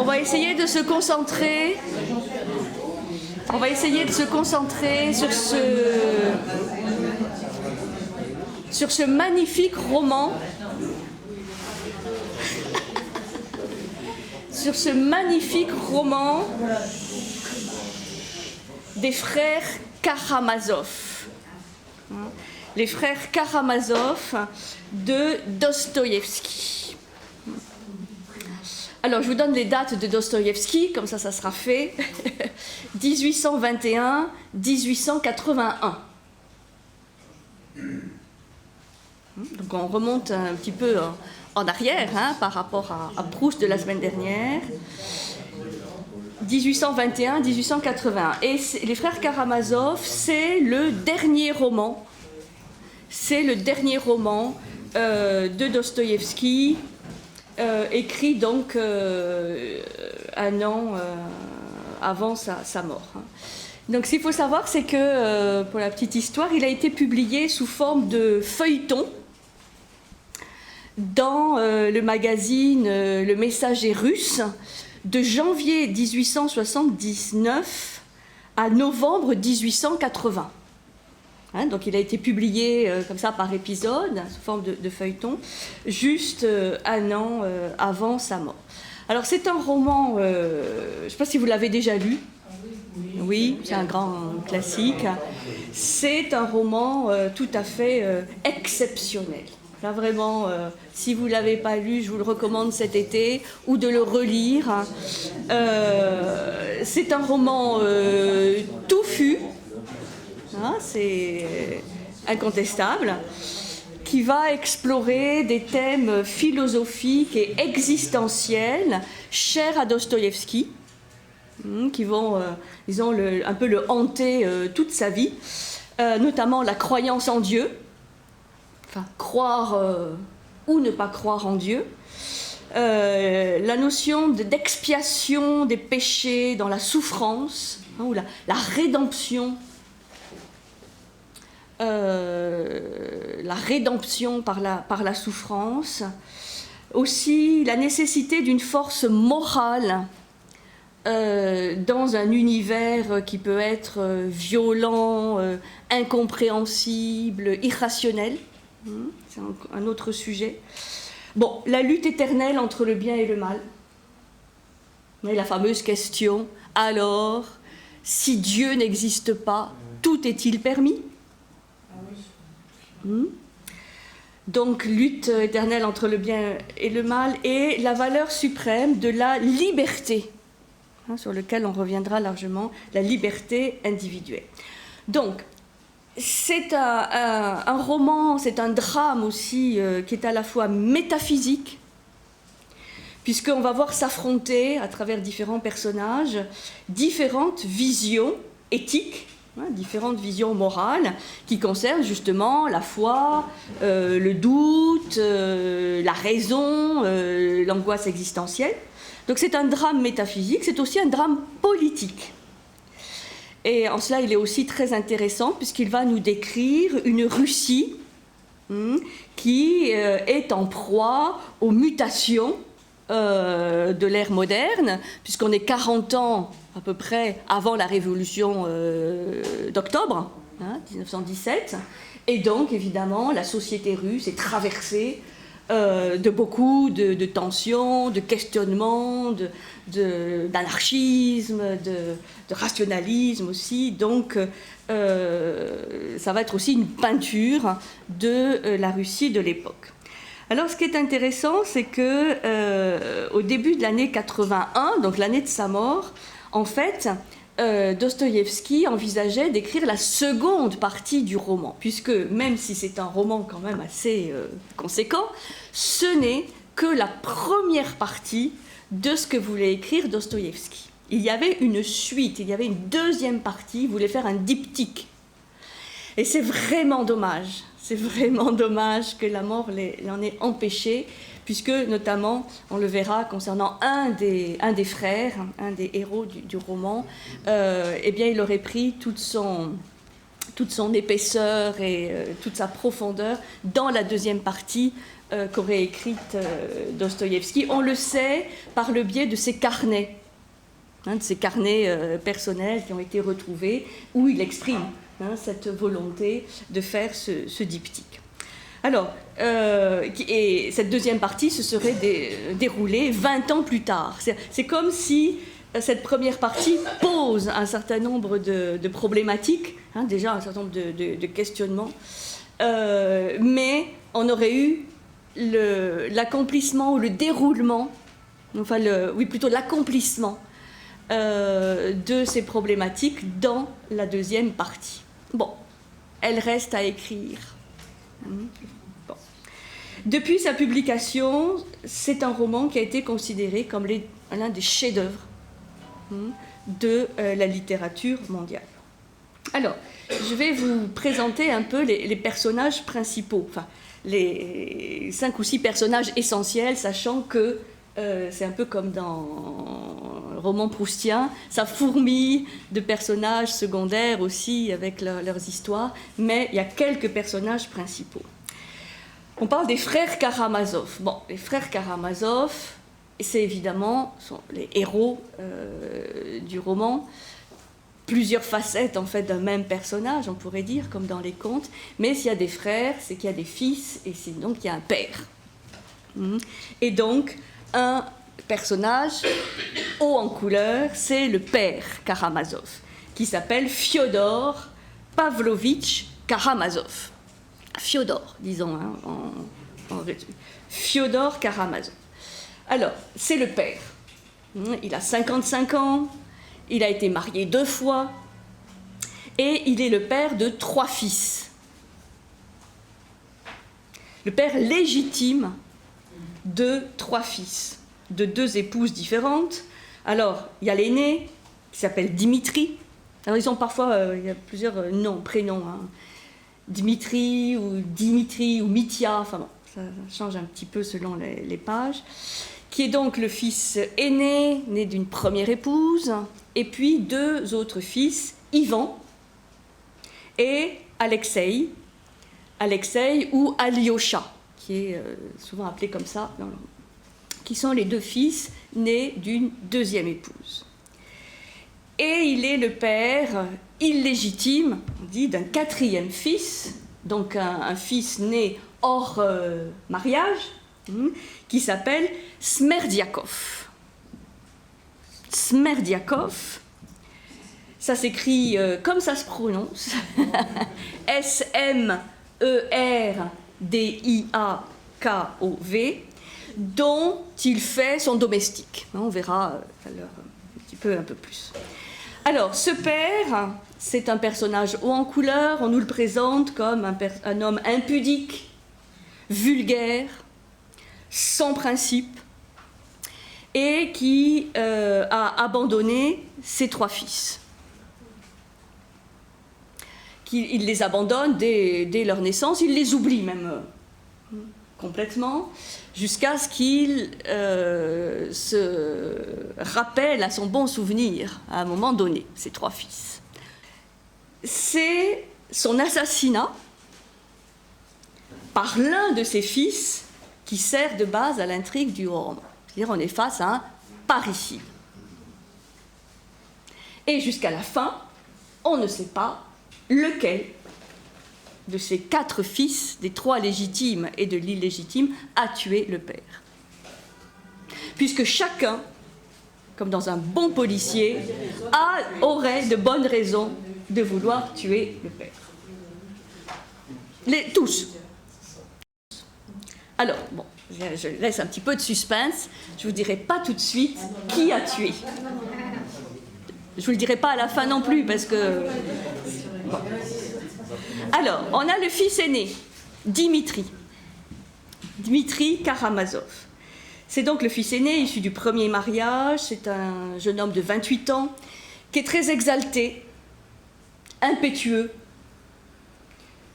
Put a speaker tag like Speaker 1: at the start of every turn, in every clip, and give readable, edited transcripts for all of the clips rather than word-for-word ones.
Speaker 1: On va essayer de se concentrer. On va essayer de se concentrer sur ce magnifique roman. Sur ce magnifique roman des frères Karamazov. Les frères Karamazov de Dostoïevski. Alors, je vous donne les dates de Dostoïevski, comme ça sera fait. 1821-1881. Donc, on remonte un petit peu en arrière par rapport à Proust de la semaine dernière. 1821-1881. Et les frères Karamazov, c'est le dernier roman. C'est le dernier roman de Dostoïevski, écrit donc un an avant sa mort. Donc, ce qu'il faut savoir, c'est que, pour la petite histoire, il a été publié sous forme de feuilleton dans le magazine Le Messager russe de janvier 1879 à novembre 1880. Donc il a été publié comme ça par épisode, sous forme de feuilleton, juste un an avant sa mort. Alors c'est un roman, je ne sais pas si vous l'avez déjà lu. Oui, c'est un grand classique. C'est un roman tout à fait exceptionnel. Là, vraiment, si vous ne l'avez pas lu, je vous le recommande cet été, ou de le relire. C'est un roman touffu, c'est incontestable, qui va explorer des thèmes philosophiques et existentiels chers à Dostoïevski, qui vont, disons, un peu le hanter toute sa vie, notamment la croyance en Dieu. Enfin, croire ou ne pas croire en Dieu, la notion d'expiation des péchés dans la souffrance, ou la rédemption, par la souffrance, aussi la nécessité d'une force morale dans un univers qui peut être violent, incompréhensible, irrationnel. C'est un autre sujet. Bon, la lutte éternelle entre le bien et le mal. Mais la fameuse question, alors, si Dieu n'existe pas, tout est-il permis ? Donc, lutte éternelle entre le bien et le mal et la valeur suprême de la liberté, sur lequel on reviendra largement, la liberté individuelle. Donc, c'est un roman, c'est un drame aussi qui est à la fois métaphysique, puisqu'on va voir s'affronter à travers différents personnages différentes visions éthiques, différentes visions morales qui concernent justement la foi, le doute, la raison, l'angoisse existentielle. Donc c'est un drame métaphysique, c'est aussi un drame politique. Et en cela, il est aussi très intéressant puisqu'il va nous décrire une Russie qui est en proie aux mutations de l'ère moderne, puisqu'on est 40 ans à peu près avant la révolution d'octobre 1917. Et donc, évidemment, la société russe est traversée de beaucoup de tensions, de questionnements, d'anarchisme, de rationalisme aussi. Donc, ça va être aussi une peinture de la Russie de l'époque. Alors, ce qui est intéressant, c'est que au début de l'année 81, donc l'année de sa mort, en fait, Dostoïevski envisageait d'écrire la seconde partie du roman, puisque même si c'est un roman quand même assez conséquent, ce n'est que la première partie de ce que voulait écrire Dostoïevski. Il y avait une suite, il y avait une deuxième partie, il voulait faire un diptyque. Et c'est vraiment dommage que la mort l'en ait empêché, puisque notamment, on le verra concernant un des frères, un des héros du roman, eh bien, il aurait pris toute son épaisseur et toute sa profondeur dans la deuxième partie qu'aurait écrite Dostoïevski. On le sait par le biais de ses carnets, de ses carnets personnels qui ont été retrouvés, où il exprime cette volonté de faire ce diptyque. Alors, et cette deuxième partie se serait déroulée 20 ans plus tard. C'est comme si cette première partie pose un certain nombre de problématiques, déjà un certain nombre de questionnements, mais on aurait eu l'accomplissement ou le déroulement, plutôt l'accomplissement de ces problématiques dans la deuxième partie. Bon, elle reste à écrire. Bon. Depuis sa publication, c'est un roman qui a été considéré comme l'un des chefs-d'œuvre de la littérature mondiale. Alors, je vais vous présenter un peu les personnages principaux, enfin, les 5 ou 6 personnages essentiels, sachant que c'est un peu comme dans le roman proustien, ça fourmille de personnages secondaires aussi avec leurs histoires, mais il y a quelques personnages principaux. On parle des frères Karamazov. Bon, les frères Karamazov, c'est évidemment sont les héros du roman. Plusieurs facettes en fait d'un même personnage, on pourrait dire, comme dans les contes. Mais s'il y a des frères, c'est qu'il y a des fils, et c'est donc il y a un père. Et donc, un personnage haut en couleur, c'est le père Karamazov, qui s'appelle Fyodor Pavlovitch Karamazov. Fyodor, disons, en résumé. Fyodor Karamazov. Alors, c'est le père. Il a 55 ans, il a été marié 2 fois, et il est le père de 3 fils. Le père légitime de 3 fils, de 2 épouses différentes. Alors, il y a l'aîné, qui s'appelle Dimitri. Alors, ils ont parfois, il y a plusieurs noms, prénoms. Dimitri ou Mitya, enfin bon, ça change un petit peu selon les pages. Qui est donc le fils aîné, né d'une première épouse, et puis 2 autres fils, Ivan et Alexei ou Alyosha, qui est souvent appelé comme ça, qui sont les 2 fils nés d'une deuxième épouse. Et il est le père illégitime, on dit, d'un 4e fils, donc un fils né hors mariage, qui s'appelle Smerdiakov. Smerdiakov, ça s'écrit comme ça se prononce, S-M-E-R-D-I-A-K-O-V, dont il fait son domestique. On verra un peu plus. Alors, ce père, c'est un personnage haut en couleur, on nous le présente comme un homme impudique, vulgaire, sans principe, et qui a abandonné ses 3 fils. Il les abandonne dès leur naissance, il les oublie même complètement, jusqu'à ce qu'il se rappelle à son bon souvenir, à un moment donné, ses 3 fils. C'est son assassinat par l'un de ses fils qui sert de base à l'intrigue du roman. C'est-à-dire on est face à un parricide. Et jusqu'à la fin, on ne sait pas lequel de ces 4 fils, des 3 légitimes et de l'illégitime, a tué le père. Puisque chacun, comme dans un bon policier, aurait de bonnes raisons de vouloir tuer le père. Tous. Alors, bon, je laisse un petit peu de suspense. Je ne vous dirai pas tout de suite qui a tué. Je ne vous le dirai pas à la fin non plus, parce que... Bon. Alors, on a le fils aîné, Dimitri Karamazov. C'est donc le fils aîné, issu du premier mariage. C'est un jeune homme de 28 ans, qui est très exalté, impétueux,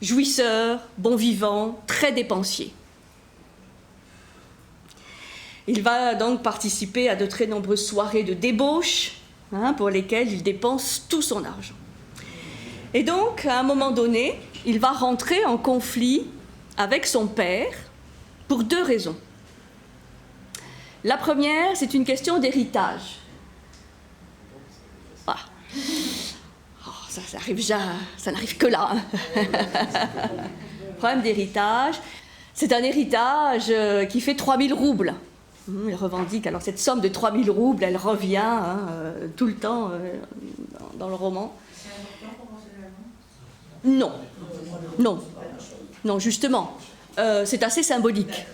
Speaker 1: jouisseur, bon vivant, très dépensier. Il va donc participer à de très nombreuses soirées de débauche, pour lesquelles il dépense tout son argent. Et donc, à un moment donné, il va rentrer en conflit avec son père, pour deux raisons. La première, c'est une question d'héritage. Ah. Oh, ça n'arrive que là. Problème d'héritage. C'est un héritage qui fait 3000 roubles. Il revendique, alors cette somme de 3000 roubles, elle revient tout le temps dans le roman.
Speaker 2: C'est important proportionnellement ?
Speaker 1: Non, justement, c'est assez symbolique.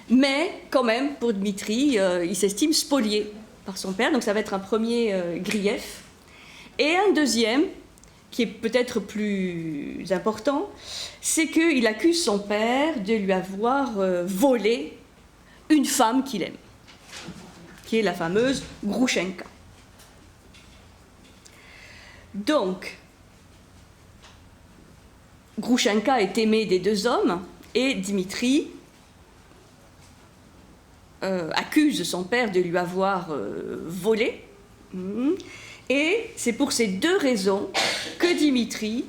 Speaker 1: Mais quand même, pour Dmitri, il s'estime spolié par son père, donc ça va être un premier grief. Et un deuxième, qui est peut-être plus important, c'est qu'il accuse son père de lui avoir volé une femme qu'il aime, qui est la fameuse Groushenka. Donc, Groushenka est aimée des deux hommes et Dmitri accuse son père de lui avoir volé. Et c'est pour ces deux raisons que Dmitri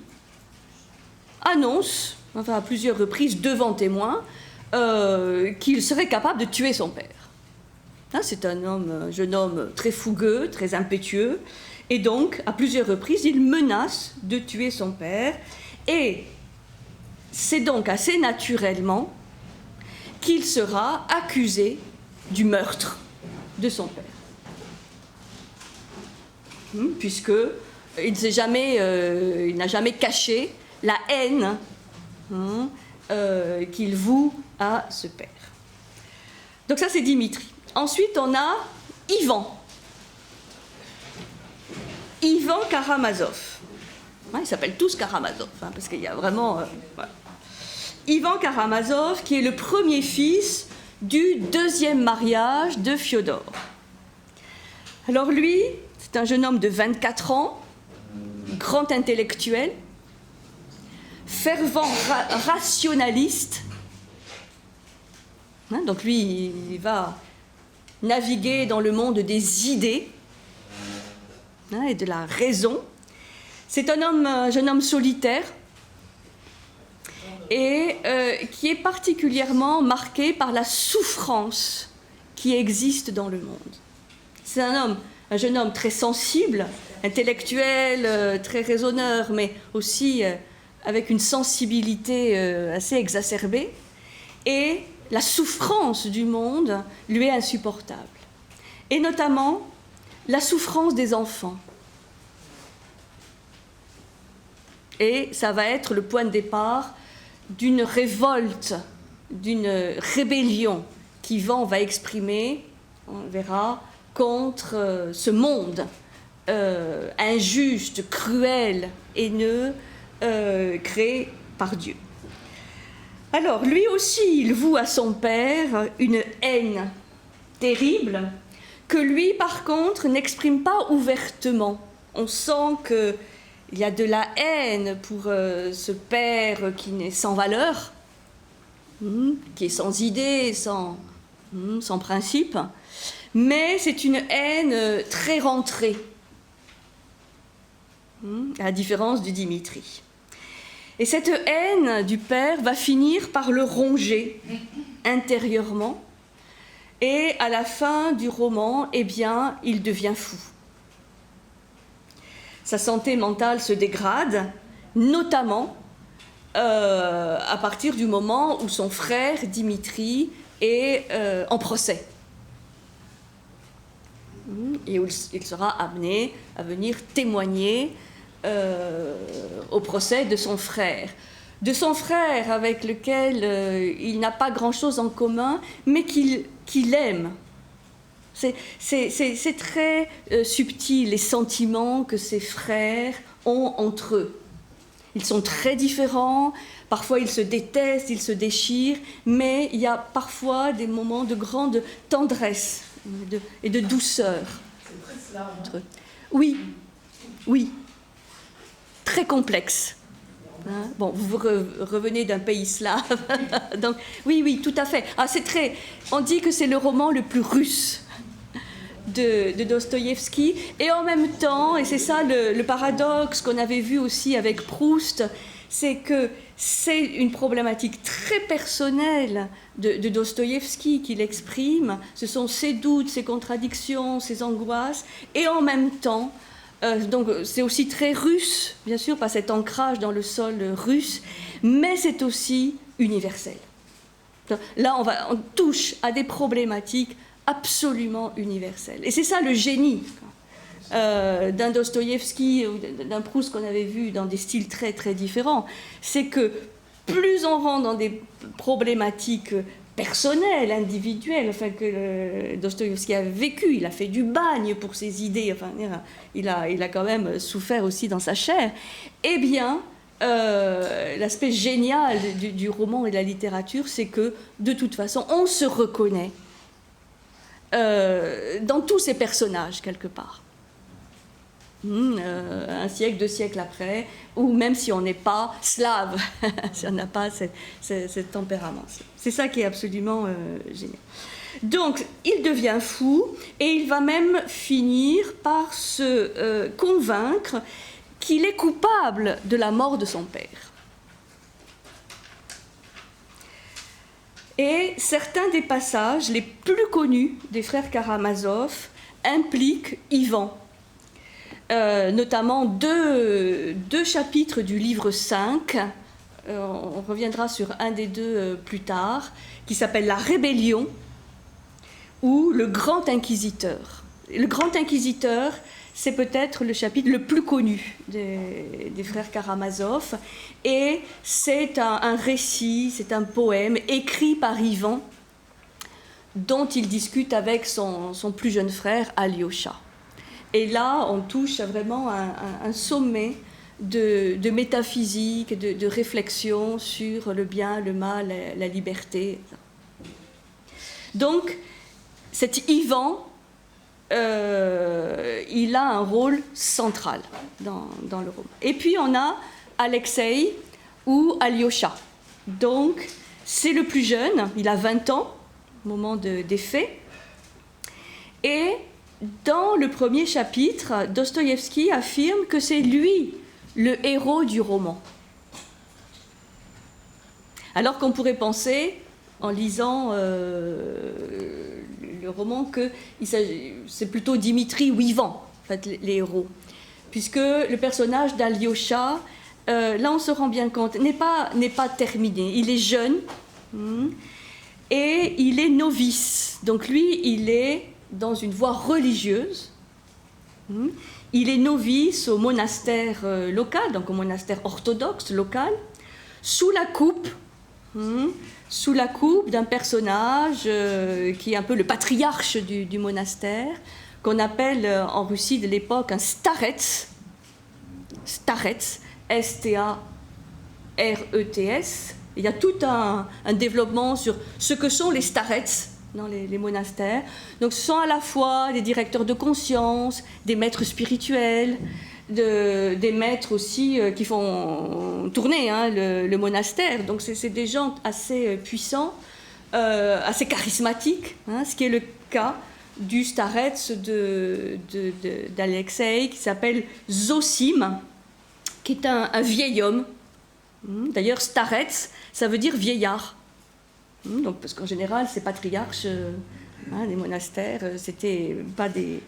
Speaker 1: annonce, enfin à plusieurs reprises devant témoins, qu'il serait capable de tuer son père. C'est un jeune homme très fougueux, très impétueux, et donc à plusieurs reprises il menace de tuer son père, et c'est donc assez naturellement qu'il sera accusé du meurtre de son père. Puisque il n'a jamais caché la haine qu'il voue à ce père. Donc ça, c'est Dimitri. Ensuite, on a Ivan Karamazov. Ils s'appellent tous Karamazov, parce qu'il y a vraiment... voilà. Ivan Karamazov, qui est le premier fils du deuxième mariage de Fiodor. Alors lui, c'est un jeune homme de 24 ans, grand intellectuel, fervent rationaliste. Donc lui, il va naviguer dans le monde des idées et de la raison. C'est un jeune homme solitaire et qui est particulièrement marqué par la souffrance qui existe dans le monde. C'est un jeune homme très sensible, intellectuel, très raisonneur, mais aussi avec une sensibilité assez exacerbée. Et la souffrance du monde lui est insupportable. Et notamment la souffrance des enfants. Et ça va être le point de départ d'une révolte, d'une rébellion qu'Ivan va exprimer, on verra, contre ce monde injuste, cruel, haineux, créé par Dieu. Alors, lui aussi, il voue à son père une haine terrible que lui, par contre, n'exprime pas ouvertement. On sent qu'il y a de la haine pour ce père qui n'est sans valeur, qui est sans idée, sans principe, mais c'est une haine très rentrée, à la différence du Dimitri. Et cette haine du père va finir par le ronger intérieurement, et à la fin du roman, eh bien, il devient fou. Sa santé mentale se dégrade, notamment à partir du moment où son frère Dimitri est en procès. Et où il sera amené à venir témoigner au procès de son frère. De son frère avec lequel il n'a pas grand-chose en commun, mais qu'il aime. C'est très subtil, les sentiments que ses frères ont entre eux. Ils sont très différents, parfois ils se détestent, ils se déchirent, mais il y a parfois des moments de grande tendresse et de douceur.
Speaker 2: C'est très slave.
Speaker 1: Entre eux. Oui. Très complexe. Bon, vous revenez d'un pays slave. Donc, oui, tout à fait. On dit que c'est le roman le plus russe de Dostoïevski, et en même temps, et c'est ça le paradoxe qu'on avait vu aussi avec Proust, c'est que c'est une problématique très personnelle de Dostoïevski qu'il exprime. Ce sont ses doutes, ses contradictions, ses angoisses, et en même temps, donc c'est aussi très russe, bien sûr, par cet ancrage dans le sol russe, mais c'est aussi universel. Là, on touche à des problématiques absolument universelles. Et c'est ça le génie d'un Dostoïevski ou d'un Proust qu'on avait vu dans des styles très très différents. C'est que plus on rentre dans des problématiques personnelles, individuelles, enfin que Dostoïevski a vécu, il a fait du bagne pour ses idées, enfin, il a quand même souffert aussi dans sa chair, eh bien, l'aspect génial du roman et de la littérature, c'est que, de toute façon, on se reconnaît dans tous ces personnages, quelque part. Un siècle, 2 siècles après, ou même si on n'est pas slave, si on n'a pas ce tempérament. C'est ça qui est absolument génial. Donc, il devient fou, et il va même finir par se convaincre qu'il est coupable de la mort de son père. Et certains des passages les plus connus des frères Karamazov impliquent Ivan, notamment deux chapitres du livre 5, on reviendra sur un des deux plus tard, qui s'appelle La Rébellion, ou Le Grand Inquisiteur. Le Grand Inquisiteur, c'est peut-être le chapitre le plus connu des frères Karamazov, et c'est un récit, c'est un poème écrit par Ivan, dont il discute avec son plus jeune frère, Alyosha. Et là, on touche vraiment un sommet de métaphysique, de réflexion sur le bien, le mal, la liberté. Donc, cet Ivan, il a un rôle central dans le roman. Et puis on a Alexei ou Alyosha. Donc c'est le plus jeune, il a 20 ans au moment des faits. Et dans le premier chapitre, Dostoïevski affirme que c'est lui le héros du roman. Alors qu'on pourrait penser, en lisant le roman, que c'est plutôt Dimitri ou Ivan, en fait, les héros. Puisque le personnage d'Alyosha, là on se rend bien compte, n'est pas terminé. Il est jeune et il est novice. Donc lui, il est dans une voie religieuse. Il est novice au monastère local, donc au monastère orthodoxe local, sous la coupe d'un personnage qui est un peu le patriarche du monastère, qu'on appelle en Russie de l'époque un starets, S-T-A-R-E-T-S. Il y a tout un développement sur ce que sont les starets dans les monastères. Donc ce sont à la fois des directeurs de conscience, des maîtres spirituels, des maîtres aussi qui font tourner le monastère. Donc c'est des gens assez puissants, assez charismatiques, ce qui est le cas du starets d'Alexei, qui s'appelle Zosim, qui est un vieil homme. D'ailleurs, starets, ça veut dire vieillard. Donc, parce qu'en général, ces patriarches, les monastères, c'était pas des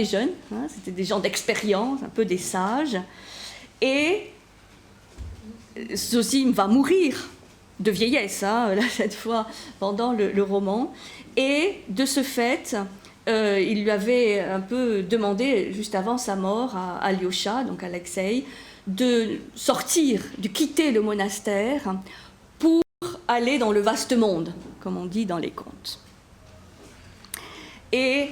Speaker 1: jeunes, c'était des gens d'expérience, un peu des sages. Et Zosim va mourir de vieillesse, là, cette fois, pendant le roman. Et de ce fait, il lui avait un peu demandé, juste avant sa mort, à Alyosha, donc Alexei, de sortir, de quitter le monastère pour aller dans le vaste monde, comme on dit dans les contes. Et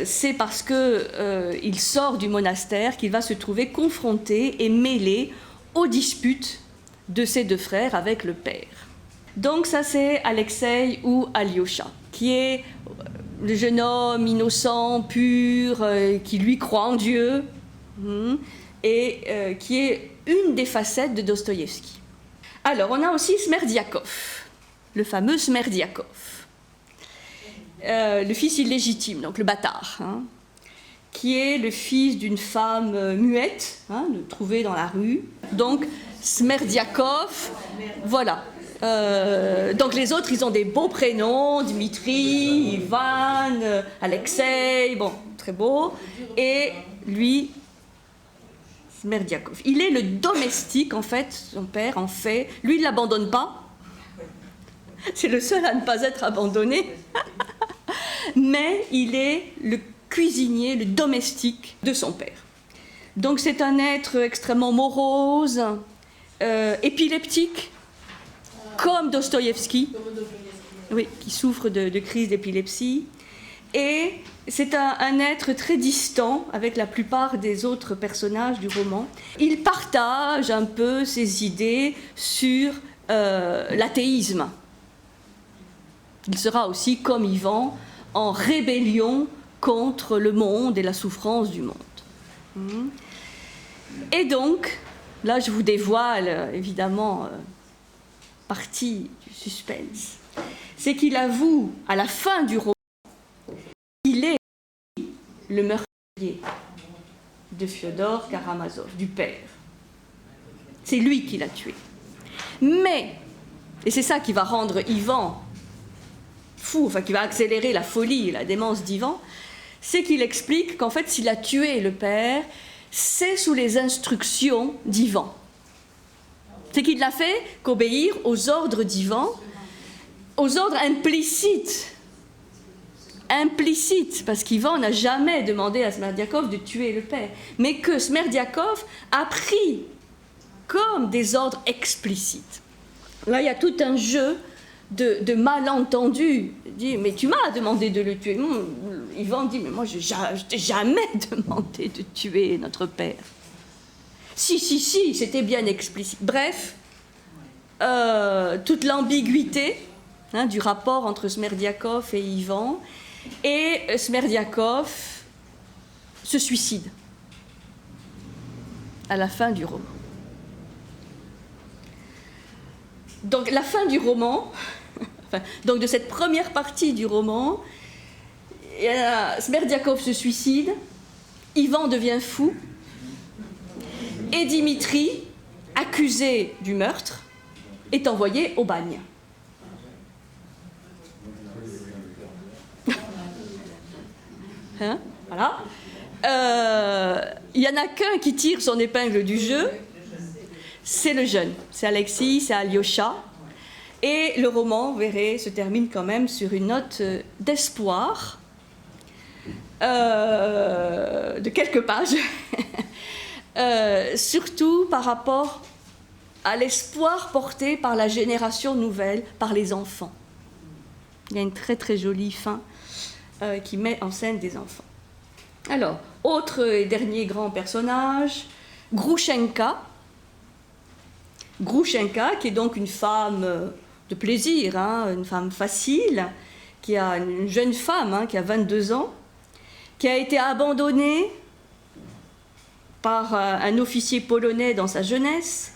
Speaker 1: c'est parce qu'il sort du monastère qu'il va se trouver confronté et mêlé aux disputes de ses deux frères avec le père. Donc ça, c'est Alexei ou Alyosha, qui est le jeune homme innocent, pur, qui lui croit en Dieu, et qui est une des facettes de Dostoïevski. Alors, on a aussi Smerdiakov, le fameux Smerdiakov, le fils illégitime, donc le bâtard, qui est le fils d'une femme muette, hein, trouvée dans la rue. Donc, Smerdiakov, voilà. Donc les autres, ils ont des beaux prénoms, Dimitri, Ivan, Alexei, bon, très beau. Et lui, Smerdiakov. Il est le domestique, en fait, son père, en fait. Lui, il ne l'abandonne pas. C'est le seul à ne pas être abandonné. Mais il est le cuisinier, le domestique de son père. Donc c'est un être extrêmement morose, épileptique, comme Dostoïevski, oui, qui souffre de crise d'épilepsie. Et c'est un être très distant avec la plupart des autres personnages du roman. Il partage un peu ses idées sur l'athéisme. Il sera aussi, comme Ivan, en rébellion contre le monde et la souffrance du monde. Et donc, là je vous dévoile évidemment partie du suspense, c'est qu'il avoue à la fin du roman qu'il est le meurtrier de Fyodor Karamazov, du père. C'est lui qui l'a tué. Mais, et c'est ça qui va rendre Ivan fou, enfin qui va accélérer la folie et la démence d'Ivan, c'est qu'il explique qu'en fait s'il a tué le père, c'est sous les instructions d'Ivan. C'est qu'il n'a fait qu'obéir aux ordres d'Ivan, aux ordres implicites, parce qu'Ivan n'a jamais demandé à Smerdiakov de tuer le père, mais que Smerdiakov a pris comme des ordres explicites. Là, il y a tout un jeu de malentendus. Il dit, mais tu m'as demandé de le tuer. Ivan dit, mais moi, je t'ai jamais demandé de tuer notre père. Si, c'était bien explicite. Bref, toute l'ambiguïté du rapport entre Smerdiakov et Ivan. Et Smerdiakov se suicide à la fin du roman. Donc la fin du roman, donc de cette première partie du roman, Smerdiakov se suicide, Ivan devient fou, et Dimitri, accusé du meurtre, est envoyé au bagne. Voilà. Il n'y en a qu'un qui tire son épingle du jeu, c'est le jeune, c'est Alexis, c'est Alyosha. Et le roman, vous verrez, se termine quand même sur une note d'espoir, de quelques pages, surtout par rapport à l'espoir porté par la génération nouvelle, par les enfants. Il y a une très très jolie fin qui met en scène des enfants. Alors, autre et dernier grand personnage, Groushenka. Groushenka, qui est donc une femme de plaisir, une femme facile, une jeune femme qui a 22 ans, qui a été abandonnée par un officier polonais dans sa jeunesse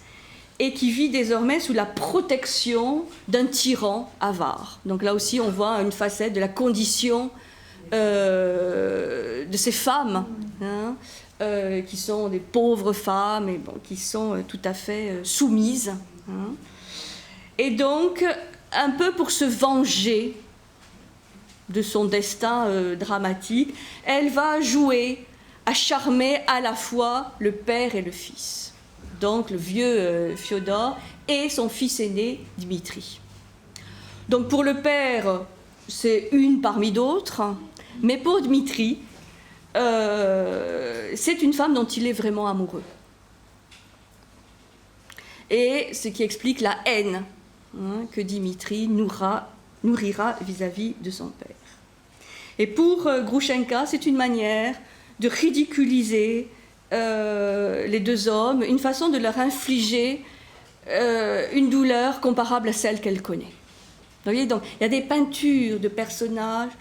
Speaker 1: et qui vit désormais sous la protection d'un tyran avare. Donc là aussi, on voit une facette de la condition de ces femmes, qui sont des pauvres femmes et qui sont tout à fait soumises. Et donc, un peu pour se venger de son destin dramatique, elle va jouer à charmer à la fois le père et le fils. Donc le vieux Fyodor et son fils aîné Dimitri. Donc pour le père, c'est une parmi d'autres, mais pour Dimitri, c'est une femme dont il est vraiment amoureux. Et ce qui explique la haine que Dimitri nourrira vis-à-vis de son père. Et pour Groushenka, c'est une manière de ridiculiser les deux hommes, une façon de leur infliger une douleur comparable à celle qu'elle connaît. Vous voyez, donc il y a des peintures de personnages,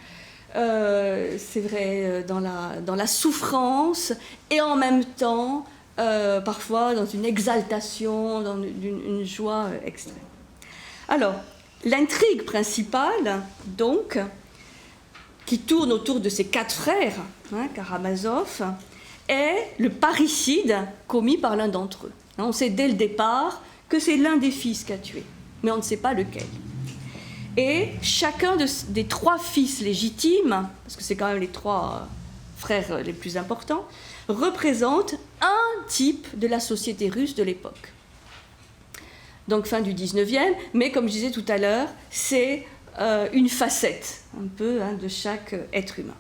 Speaker 1: c'est vrai, dans la souffrance, et en même temps, parfois dans une exaltation, dans une joie extrême. Alors, l'intrigue principale, donc, qui tourne autour de ses 4 frères, Karamazov, est le parricide commis par l'un d'entre eux. On sait dès le départ que c'est l'un des fils qui a tué, mais on ne sait pas lequel. Et chacun des 3 fils légitimes, parce que c'est quand même les 3 frères les plus importants, représente un type de la société russe de l'époque. Donc fin du 19e, mais comme je disais tout à l'heure, c'est une facette un peu de chaque être humain.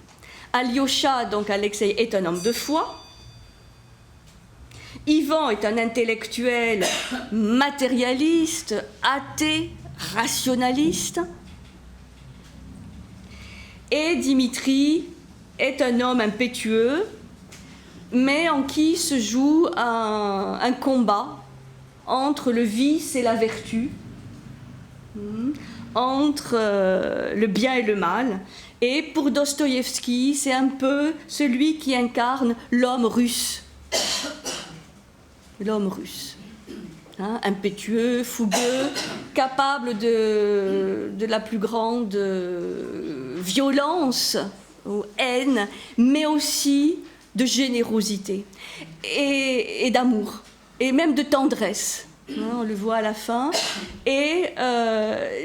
Speaker 1: Alyosha, donc Alexei, est un homme de foi. Ivan est un intellectuel matérialiste, athée, rationaliste. Et Dimitri est un homme impétueux, mais en qui se joue un combat entre le vice et la vertu, entre le bien et le mal. Et pour Dostoïevski, c'est un peu celui qui incarne l'homme russe. L'homme russe. Impétueux, fougueux, capable de la plus grande violence ou haine, mais aussi de générosité et d'amour, et même de tendresse. On le voit à la fin. Et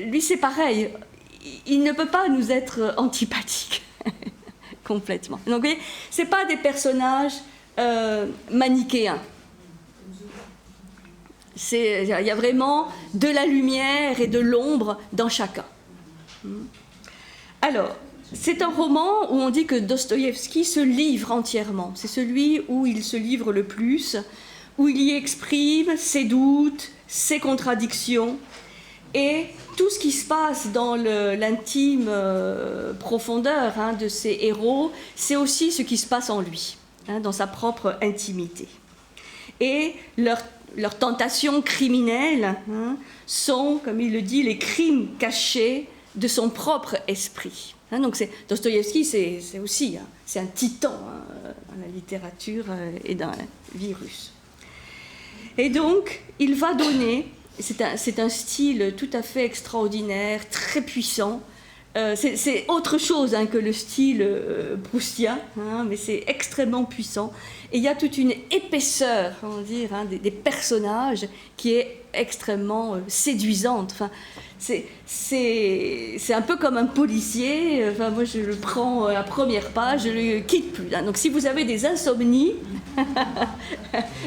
Speaker 1: lui, c'est pareil. Il ne peut pas nous être antipathique complètement. Donc, vous voyez, ce n'est pas des personnages manichéens. Il y a vraiment de la lumière et de l'ombre dans chacun. Alors, c'est un roman où on dit que Dostoïevski se livre entièrement. C'est celui où il se livre le plus, où il y exprime ses doutes, ses contradictions, et tout ce qui se passe dans l'intime profondeur de ces héros, c'est aussi ce qui se passe en lui, dans sa propre intimité. Et leurs tentations criminelles sont, comme il le dit, les crimes cachés de son propre esprit. Donc Dostoïevski, c'est aussi c'est un titan dans la littérature et dans la vie russe. Et donc, il va donner, c'est un style tout à fait extraordinaire, très puissant. C'est autre chose que le style proustien, mais c'est extrêmement puissant. Et il y a toute une épaisseur, on va dire, des personnages qui est extrêmement séduisante. Enfin, c'est un peu comme un policier. Enfin, moi, je le prends à la première page, je ne le quitte plus. Donc, si vous avez des insomnies,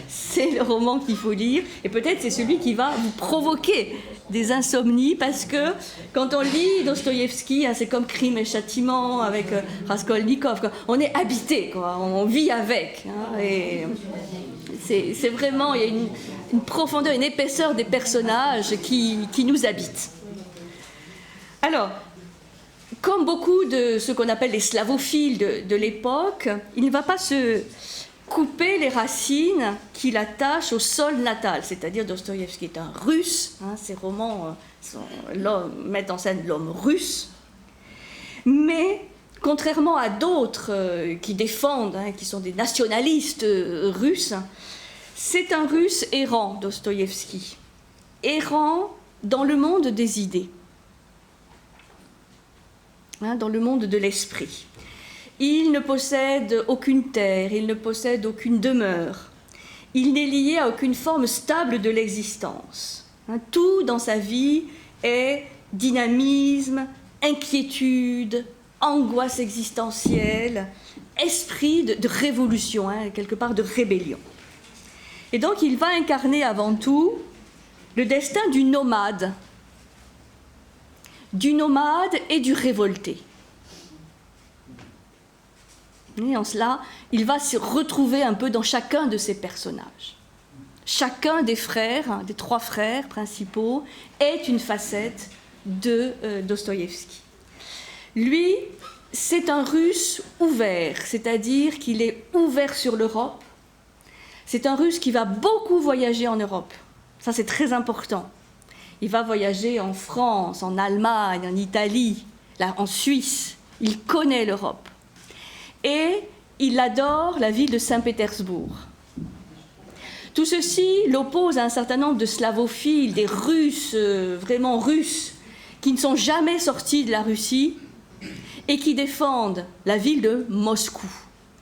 Speaker 1: c'est le roman qu'il faut lire. Et peut-être c'est celui qui va vous provoquer des insomnies, parce que quand on lit Dostoïevski, c'est comme Crime et Châtiment avec Raskolnikov, quoi. On est habité, quoi. On vit avec. Et c'est vraiment, il y a une profondeur, une épaisseur des personnages qui nous habitent. Alors, comme beaucoup de ce qu'on appelle les slavophiles de l'époque, il ne va pas se couper les racines qui l'attachent au sol natal, c'est-à-dire Dostoïevski est un russe, ses romans mettent en scène l'homme russe, mais contrairement à d'autres qui défendent, qui sont des nationalistes russes, c'est un russe errant, Dostoïevski, errant dans le monde des idées, dans le monde de l'esprit. Il ne possède aucune terre, il ne possède aucune demeure. Il n'est lié à aucune forme stable de l'existence. Tout dans sa vie est dynamisme, inquiétude, angoisse existentielle, esprit de révolution, quelque part de rébellion. Et donc il va incarner avant tout le destin du nomade et du révolté. Et en cela, il va se retrouver un peu dans chacun de ces personnages. Chacun des frères, des 3 frères principaux, est une facette de Dostoïevski. Lui, c'est un Russe ouvert, c'est-à-dire qu'il est ouvert sur l'Europe. C'est un Russe qui va beaucoup voyager en Europe. Ça, c'est très important. Il va voyager en France, en Allemagne, en Italie, là, en Suisse. Il connaît l'Europe. Et il adore la ville de Saint-Pétersbourg. Tout ceci l'oppose à un certain nombre de slavophiles, des Russes, vraiment russes, qui ne sont jamais sortis de la Russie et qui défendent la ville de Moscou.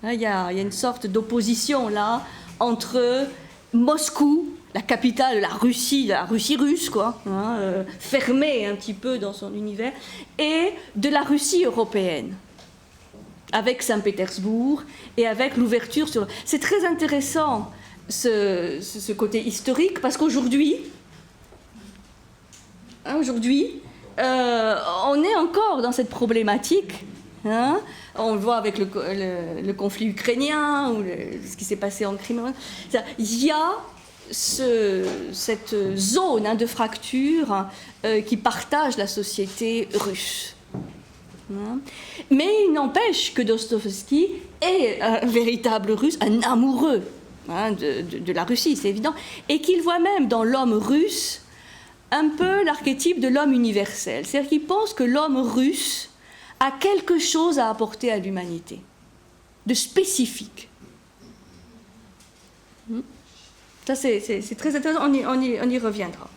Speaker 1: Il y a une sorte d'opposition là entre Moscou, la capitale de la Russie russe, quoi, fermée un petit peu dans son univers, et de la Russie européenne, avec Saint-Pétersbourg et avec l'ouverture sur... C'est très intéressant ce côté historique, parce qu'aujourd'hui, on est encore dans cette problématique. On le voit avec le conflit ukrainien ou ce qui s'est passé en Crimée. Il y a cette zone de fracture qui partage la société russe. Mais il n'empêche que Dostoïevski est un véritable russe, un amoureux de la Russie, c'est évident, et qu'il voit même dans l'homme russe un peu l'archétype de l'homme universel. C'est-à-dire qu'il pense que l'homme russe a quelque chose à apporter à l'humanité, de spécifique. Ça, c'est très intéressant, on y reviendra.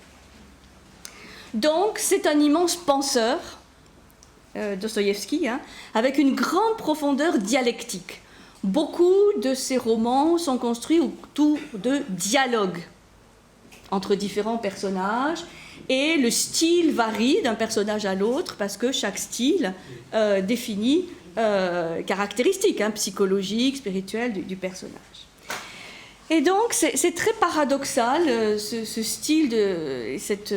Speaker 1: Donc, c'est un immense penseur, Dostoïevski, avec une grande profondeur dialectique. Beaucoup de ses romans sont construits autour de dialogues entre différents personnages, et le style varie d'un personnage à l'autre parce que chaque style définit caractéristiques psychologiques, spirituelles du personnage. Et donc c'est très paradoxal ce style, cette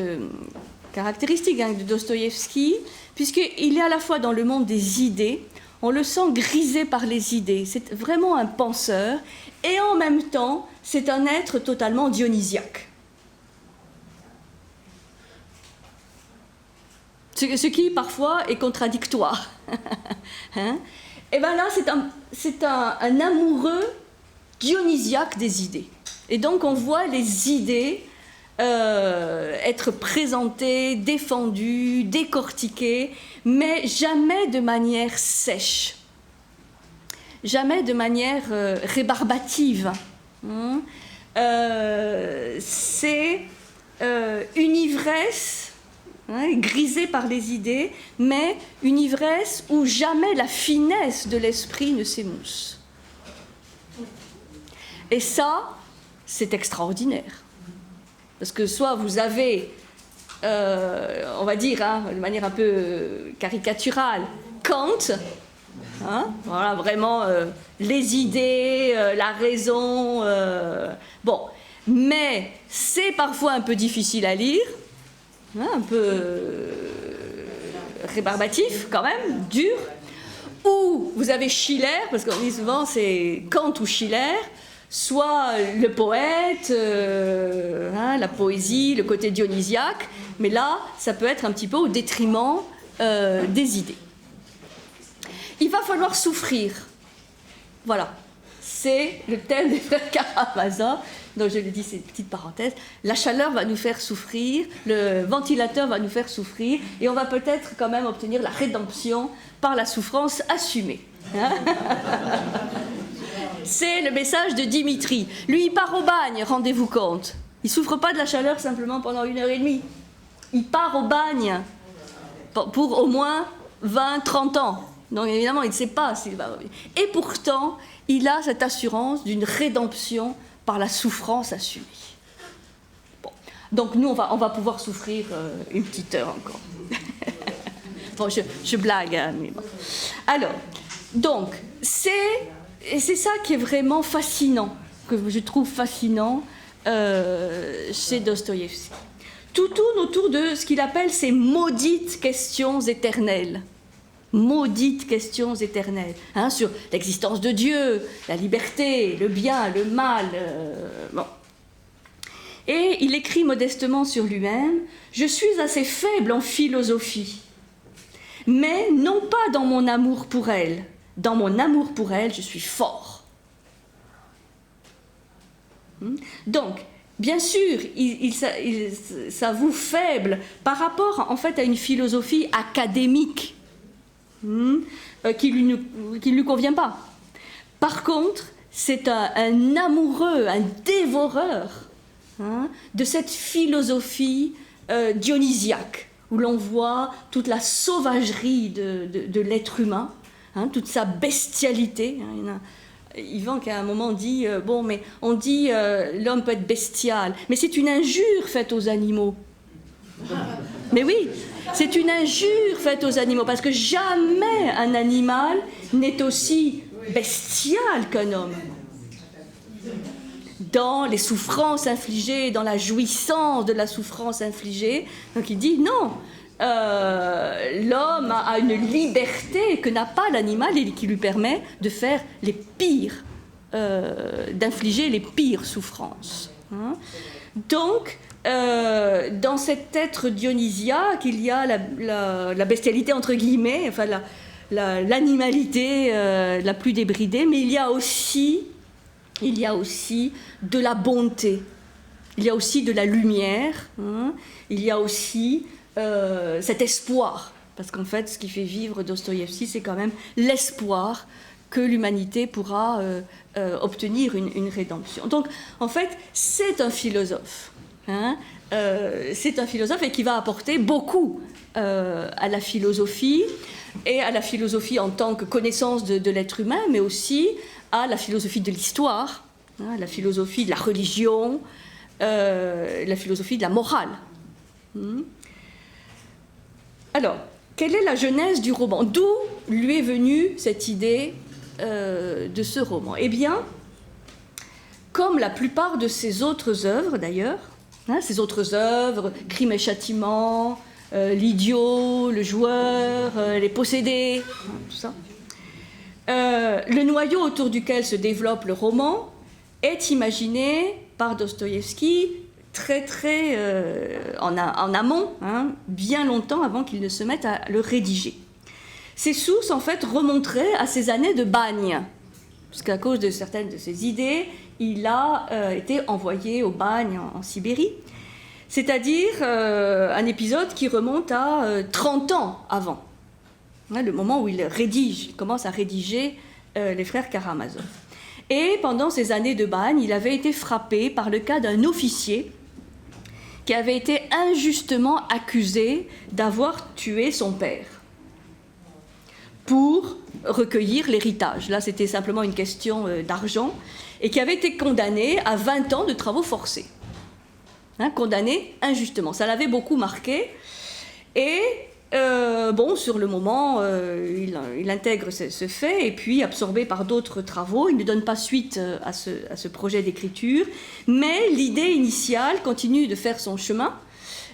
Speaker 1: caractéristique de Dostoïevski, puisqu'il est à la fois dans le monde des idées, on le sent grisé par les idées, c'est vraiment un penseur, et en même temps c'est un être totalement dionysiaque. Ce qui parfois est contradictoire. Et bien là, c'est un amoureux dionysiaque des idées. Et donc on voit les idées être présentées, défendues, décortiquées, mais jamais de manière sèche, jamais de manière rébarbative. C'est une ivresse grisée par les idées, mais une ivresse où jamais la finesse de l'esprit ne s'émousse. Et ça, c'est extraordinaire. Parce que soit vous avez, on va dire, de manière un peu caricaturale, Kant, voilà, vraiment les idées, la raison, bon, mais c'est parfois un peu difficile à lire, un peu rébarbatif quand même, dur, ou vous avez Schiller, parce qu'on dit souvent c'est Kant ou Schiller, soit le poète, la poésie, le côté dionysiaque, mais là, ça peut être un petit peu au détriment des idées. Il va falloir souffrir. Voilà, c'est le thème des frères Karamazov, donc je le dis, c'est une petite parenthèse. La chaleur va nous faire souffrir, le ventilateur va nous faire souffrir, et on va peut-être quand même obtenir la rédemption par la souffrance assumée. C'est le message de Dimitri. Lui, il part au bagne, rendez-vous compte. Il ne souffre pas de la chaleur simplement pendant 1h30. Il part au bagne pour au moins 20-30 ans. Donc évidemment, il ne sait pas s'il va revenir. Et pourtant, il a cette assurance d'une rédemption par la souffrance assumée. Bon. Donc nous, on va pouvoir souffrir une petite heure encore. Bon, je blague. Mais bon. Alors, donc, c'est ça qui est vraiment fascinant, que je trouve fascinant chez Dostoïevski. Tout tourne autour de ce qu'il appelle ces maudites questions éternelles. Maudites questions éternelles, sur l'existence de Dieu, la liberté, le bien, le mal. Bon. Et il écrit modestement sur lui-même « Je suis assez faible en philosophie, mais non pas dans mon amour pour elle. Dans mon amour pour elle, je suis fort. » Donc, bien sûr, il s'avoue faible par rapport en fait à une philosophie académique qui ne lui convient pas. Par contre, c'est un amoureux, un dévoreur de cette philosophie dionysiaque, où l'on voit toute la sauvagerie de l'être humain, hein, toute sa bestialité. Hein. Yvan qui à un moment dit bon, mais on dit l'homme peut être bestial, mais c'est une injure faite aux animaux. Mais oui, c'est une injure faite aux animaux, parce que jamais un animal n'est aussi bestial qu'un homme. Dans les souffrances infligées, dans la jouissance de la souffrance infligée. Donc il dit non, l'homme a une liberté que n'a pas l'animal et qui lui permet de faire les pires, d'infliger les pires souffrances. Hein. Donc, dans cet être dionysiaque, il y a la bestialité entre guillemets, enfin l'animalité la plus débridée, mais il y a aussi de la bonté, il y a aussi de la lumière, hein, il y a aussi cet espoir, parce qu'en fait, ce qui fait vivre Dostoïevski, c'est quand même l'espoir que l'humanité pourra obtenir une rédemption. Donc, en fait, c'est un philosophe, hein, c'est un philosophe et qui va apporter beaucoup à la philosophie, et à la philosophie en tant que connaissance de l'être humain, mais aussi à la philosophie de l'histoire, hein, la philosophie de la religion, la philosophie de la morale. Alors, quelle est la genèse du roman? D'où lui est venue cette idée de ce roman? Eh bien, comme la plupart de ses autres œuvres d'ailleurs, hein, ses autres œuvres, Crime et Châtiment, L'idiot, Le joueur, Les possédés, hein, tout ça, le noyau autour duquel se développe le roman est imaginé par Dostoïevski très en amont, hein, bien longtemps avant qu'il ne se mette à le rédiger. Ses sources en fait remonteraient à ses années de bagne, puisqu'à cause de certaines de ses idées, il a été envoyé au bagne en Sibérie, c'est-à-dire un épisode qui remonte à 30 ans avant. Le moment où il commence à rédiger les frères Karamazov. Et pendant ces années de bagne, il avait été frappé par le cas d'un officier qui avait été injustement accusé d'avoir tué son père pour recueillir l'héritage. Là, c'était simplement une question d'argent, et qui avait été condamné à 20 ans de travaux forcés. Hein, condamné injustement. Ça l'avait beaucoup marqué. Et sur le moment, il intègre ce fait, et puis, absorbé par d'autres travaux, il ne donne pas suite à ce projet d'écriture, mais l'idée initiale continue de faire son chemin,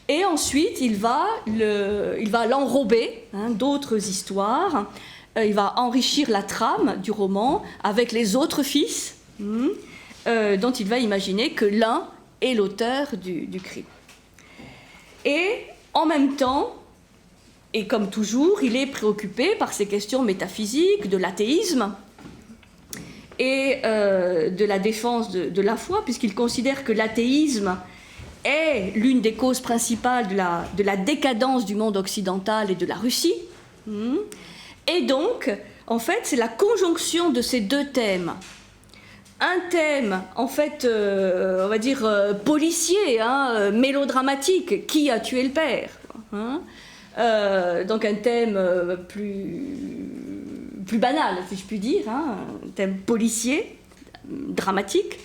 Speaker 1: et ensuite, il va l'enrober, hein, d'autres histoires, il va enrichir la trame du roman avec les autres fils, dont il va imaginer que l'un est l'auteur du crime. Et, en même temps, et comme toujours, il est préoccupé par ces questions métaphysiques, de l'athéisme et de la défense de la foi, puisqu'il considère que l'athéisme est l'une des causes principales de la décadence du monde occidental et de la Russie. Et donc, en fait, c'est la conjonction de ces deux thèmes. Un thème, en fait, on va dire policier, hein, mélodramatique, qui a tué le père, hein, donc un thème plus banal, si je puis dire, hein, un thème policier, dramatique.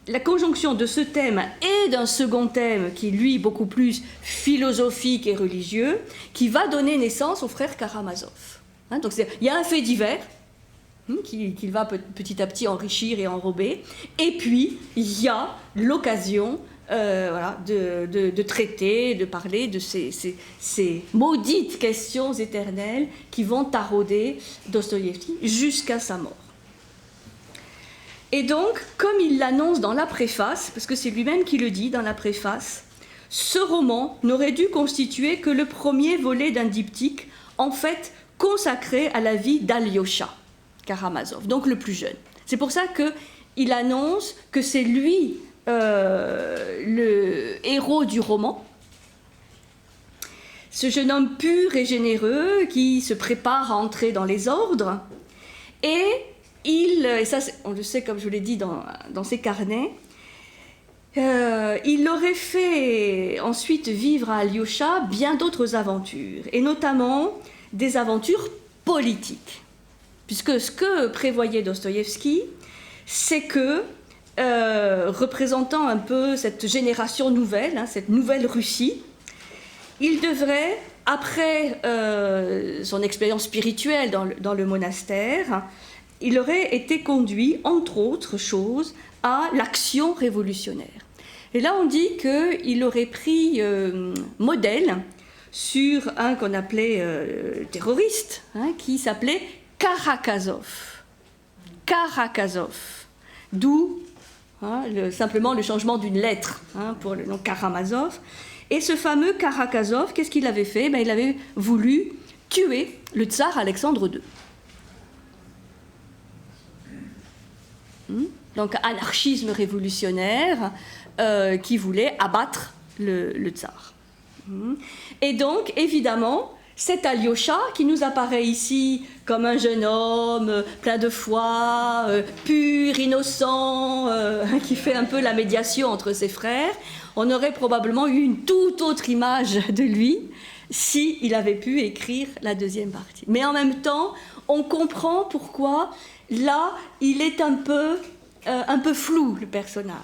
Speaker 1: La conjonction de ce thème et d'un second thème qui, lui, beaucoup plus philosophique et religieux, qui va donner naissance aux frères Karamazov. Hein, donc il y a un fait divers qu'il va petit à petit enrichir et enrober, et puis il y a l'occasion de traiter, de parler de ces maudites questions éternelles qui vont tarauder Dostoïevski jusqu'à sa mort. Et donc, comme il l'annonce dans la préface, parce que c'est lui-même qui le dit dans la préface, ce roman n'aurait dû constituer que le premier volet d'un diptyque, en fait consacré à la vie d'Alyosha Karamazov, donc le plus jeune. C'est pour ça qu'il annonce que c'est lui le héros du roman, ce jeune homme pur et généreux qui se prépare à entrer dans les ordres, et ça on le sait comme je l'ai dit dans ses carnets, Il aurait fait ensuite vivre à Alyosha bien d'autres aventures, et notamment des aventures politiques. Puisque ce que prévoyait Dostoïevski, c'est que, représentant un peu cette génération nouvelle, cette nouvelle Russie, il devrait, après son expérience spirituelle dans le monastère, il aurait été conduit, entre autres choses, à l'action révolutionnaire. Et là, on dit qu'il aurait pris modèle sur un qu'on appelait terroriste, qui s'appelait Karakazov. Karakazov, d'où simplement le changement d'une lettre pour le nom Karamazov. Et ce fameux Karakazov, qu'est-ce qu'il avait fait? Il avait voulu tuer le tsar Alexandre II. Donc anarchisme révolutionnaire qui voulait abattre le tsar. Et donc, évidemment, cet Alyosha, qui nous apparaît ici comme un jeune homme plein de foi, pur, innocent, qui fait un peu la médiation entre ses frères, on aurait probablement eu une toute autre image de lui s'il avait pu écrire la deuxième partie. Mais en même temps, on comprend pourquoi, là, il est un peu flou, le personnage.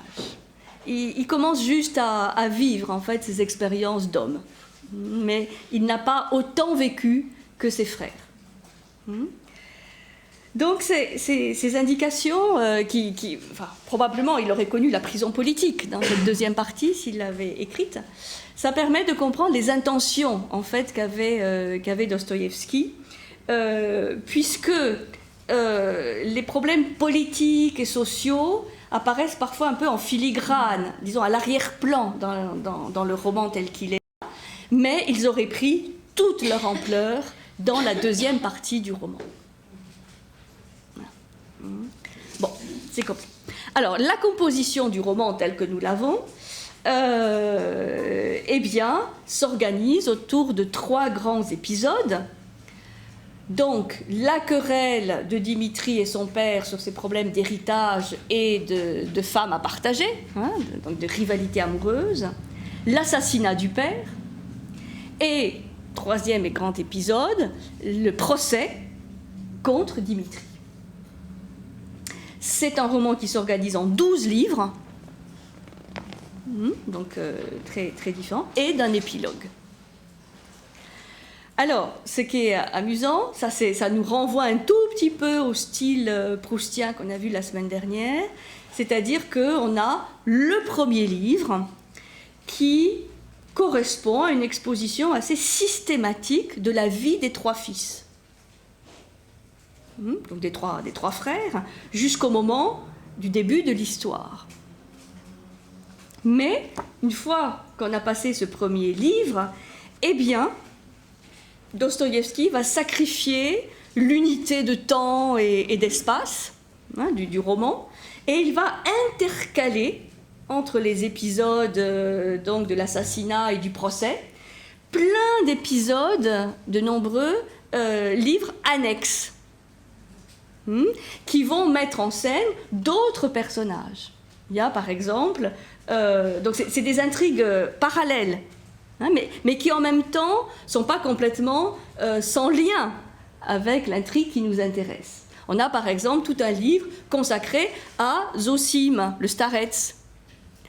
Speaker 1: Il commence juste à vivre, en fait, ses expériences d'homme. Mais il n'a pas autant vécu que ses frères. Donc ces indications probablement il aurait connu la prison politique dans cette deuxième partie s'il l'avait écrite, ça permet de comprendre les intentions en fait qu'avait Dostoïevski, puisque les problèmes politiques et sociaux apparaissent parfois un peu en filigrane, disons à l'arrière-plan dans le roman tel qu'il est, mais ils auraient pris toute leur ampleur dans la deuxième partie du roman. Bon, c'est comme ça. Alors, la composition du roman tel que nous l'avons, s'organise autour de 3 grands épisodes. Donc, la querelle de Dimitri et son père sur ses problèmes d'héritage et de femmes à partager, donc de rivalité amoureuse, l'assassinat du père, et, 3e et grand épisode, le procès contre Dimitri. C'est un roman qui s'organise en 12 livres, donc très, très différent, et d'un épilogue. Alors, ce qui est amusant, ça nous renvoie un tout petit peu au style proustien qu'on a vu la semaine dernière, c'est-à-dire qu'on a le premier livre qui correspond à une exposition assez systématique de la vie des 3 fils. Donc des trois frères, jusqu'au moment du début de l'histoire. Mais, une fois qu'on a passé ce premier livre, Dostoïevski va sacrifier l'unité de temps et d'espace du roman, et il va intercaler entre les épisodes donc de l'assassinat et du procès, plein d'épisodes, de nombreux livres annexes, qui vont mettre en scène d'autres personnages. Il y a par exemple, donc c'est des intrigues parallèles, mais qui en même temps ne sont pas complètement sans lien avec l'intrigue qui nous intéresse. On a par exemple tout un livre consacré à Zosim, le starets,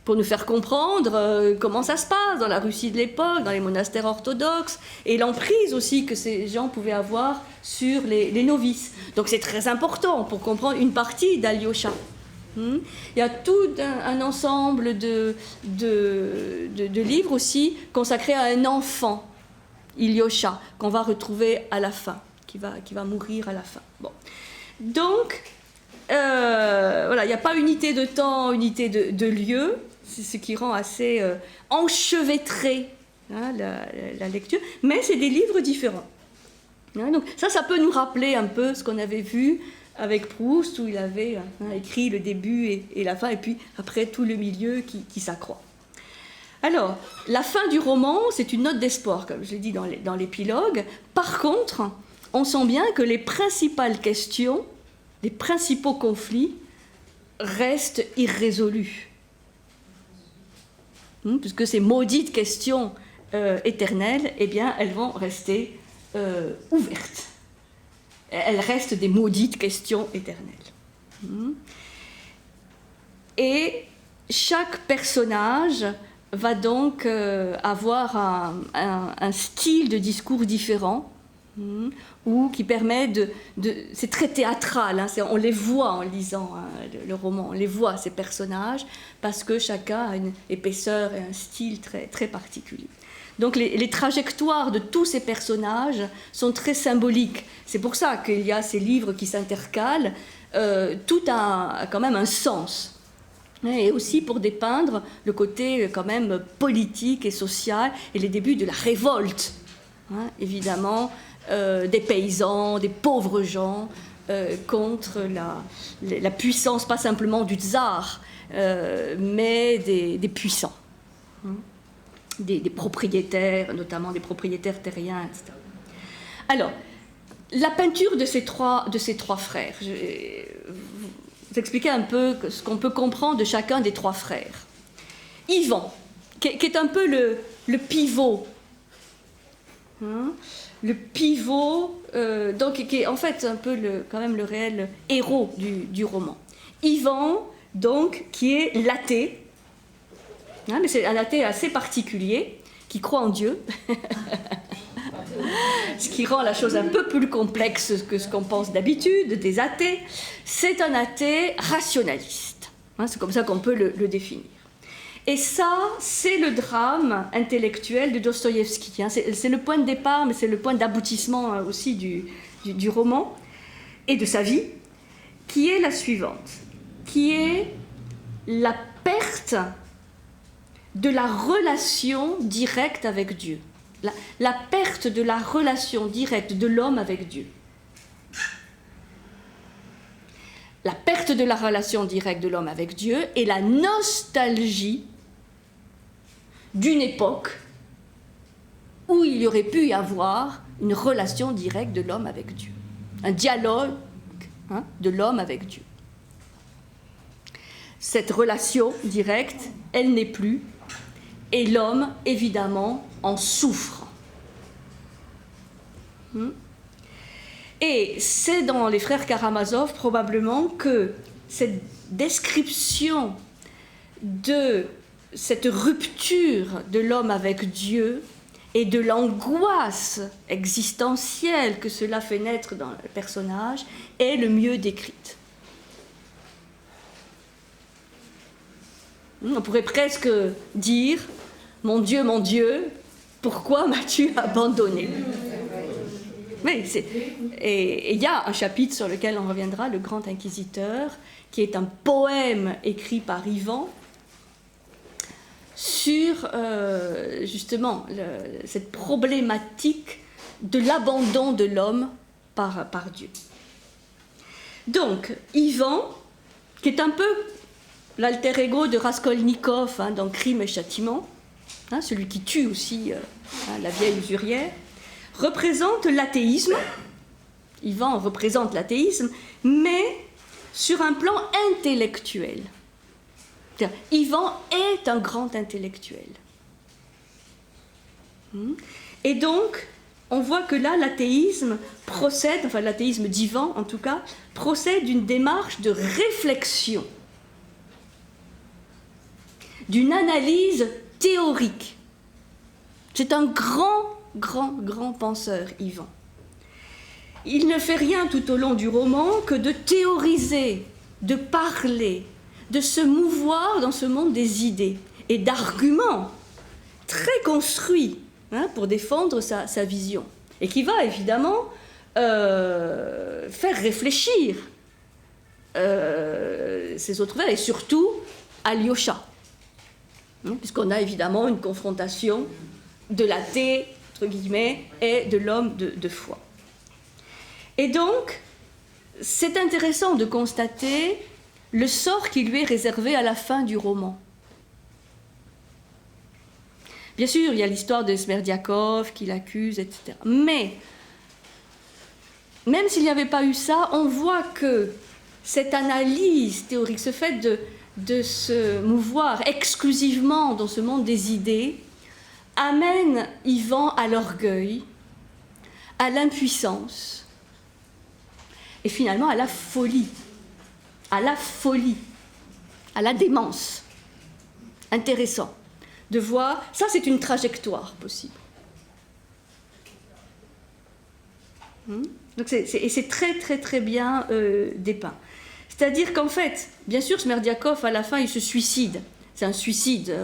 Speaker 1: pour nous faire comprendre comment ça se passe dans la Russie de l'époque, dans les monastères orthodoxes, et l'emprise aussi que ces gens pouvaient avoir sur les novices. Donc c'est très important pour comprendre une partie d'Alyosha. Il y a tout un ensemble de livres aussi consacrés à un enfant, Ilyosha, qu'on va retrouver à la fin, qui va mourir à la fin. Bon. Donc, voilà, il n'y a pas unité de temps, unité de lieu, c'est ce qui rend assez enchevêtré la lecture, mais c'est des livres différents. Donc ça peut nous rappeler un peu ce qu'on avait vu avec Proust, où il avait écrit le début et la fin, et puis après tout le milieu qui s'accroît. Alors, la fin du roman, c'est une note d'espoir, comme je l'ai dit dans l'épilogue. Par contre, on sent bien que les principales questions, les principaux conflits restent irrésolus. puisque ces maudites questions éternelles, eh bien, elles vont rester ouvertes. Elles restent des maudites questions éternelles. Et chaque personnage va donc avoir un style de discours différent, ou qui permet c'est très théâtral, hein, on les voit en lisant le roman, on les voit ces personnages, parce que chacun a une épaisseur et un style très, très particulier. Donc les trajectoires de tous ces personnages sont très symboliques. C'est pour ça qu'il y a ces livres qui s'intercalent, tout a quand même un sens. Et aussi pour dépeindre le côté quand même politique et social et les débuts de la révolte, hein, évidemment, des paysans, des pauvres gens, contre la puissance, pas simplement du tsar, mais des puissants, hein, des propriétaires, notamment des propriétaires terriens, etc. Alors, la peinture de ces trois frères, je vais vous expliquer un peu ce qu'on peut comprendre de chacun des trois frères. Ivan, qui est un peu le pivot, hein, le pivot, donc qui est en fait un peu quand même le réel héros du roman. Ivan, donc, qui est l'athée, hein, mais c'est un athée assez particulier, qui croit en Dieu, ce qui rend la chose un peu plus complexe que ce qu'on pense d'habitude des athées. C'est un athée rationaliste, hein, c'est comme ça qu'on peut le définir. Et ça, c'est le drame intellectuel de Dostoïevski. Hein. C'est le point de départ, mais c'est le point d'aboutissement aussi du roman et de sa vie, qui est la suivante, qui est la perte de la relation directe avec Dieu. La perte de la relation directe de l'homme avec Dieu. La perte de la relation directe de l'homme avec Dieu et la nostalgie d'une époque où il y aurait pu y avoir une relation directe de l'homme avec Dieu. Un dialogue, hein, de l'homme avec Dieu. Cette relation directe, elle n'est plus, et l'homme, évidemment, en souffre. Et c'est dans les frères Karamazov, probablement, que cette description de cette rupture de l'homme avec Dieu et de l'angoisse existentielle que cela fait naître dans le personnage est le mieux décrite. On pourrait presque dire « Mon Dieu, pourquoi m'as-tu abandonné ?» Et il y a un chapitre sur lequel on reviendra, Le Grand Inquisiteur, qui est un poème écrit par Ivan sur justement cette problématique de l'abandon de l'homme par Dieu. Donc, Ivan, qui est un peu l'alter ego de Raskolnikov, hein, dans Crime et Châtiment, hein, celui qui tue aussi la vieille usurière, représente l'athéisme. Ivan représente l'athéisme, mais sur un plan intellectuel. C'est-à-dire, Ivan est un grand intellectuel. Et donc, on voit que là, l'athéisme procède, enfin l'athéisme d'Ivan en tout cas, procède d'une démarche de réflexion, d'une analyse théorique. C'est un grand penseur, Ivan. Il ne fait rien tout au long du roman que de théoriser, de parler, de se mouvoir dans ce monde des idées et d'arguments très construits, hein, pour défendre sa vision. Et qui va évidemment faire réfléchir ses autres frères, et surtout Alyosha. Puisqu'on a évidemment une confrontation de l'athée, entre guillemets, et de l'homme de foi. Et donc, c'est intéressant de constater le sort qui lui est réservé à la fin du roman. Bien sûr, il y a l'histoire de Smerdiakov qui l'accuse, etc. Mais, même s'il n'y avait pas eu ça, on voit que cette analyse théorique, ce fait de se mouvoir exclusivement dans ce monde des idées amène Ivan à l'orgueil, à l'impuissance et finalement à la folie, à la démence. Intéressant de voir, ça c'est une trajectoire possible. Donc c'est très très très bien dépeint. C'est-à-dire qu'en fait, bien sûr, Smerdiakov, à la fin, il se suicide. C'est un suicide,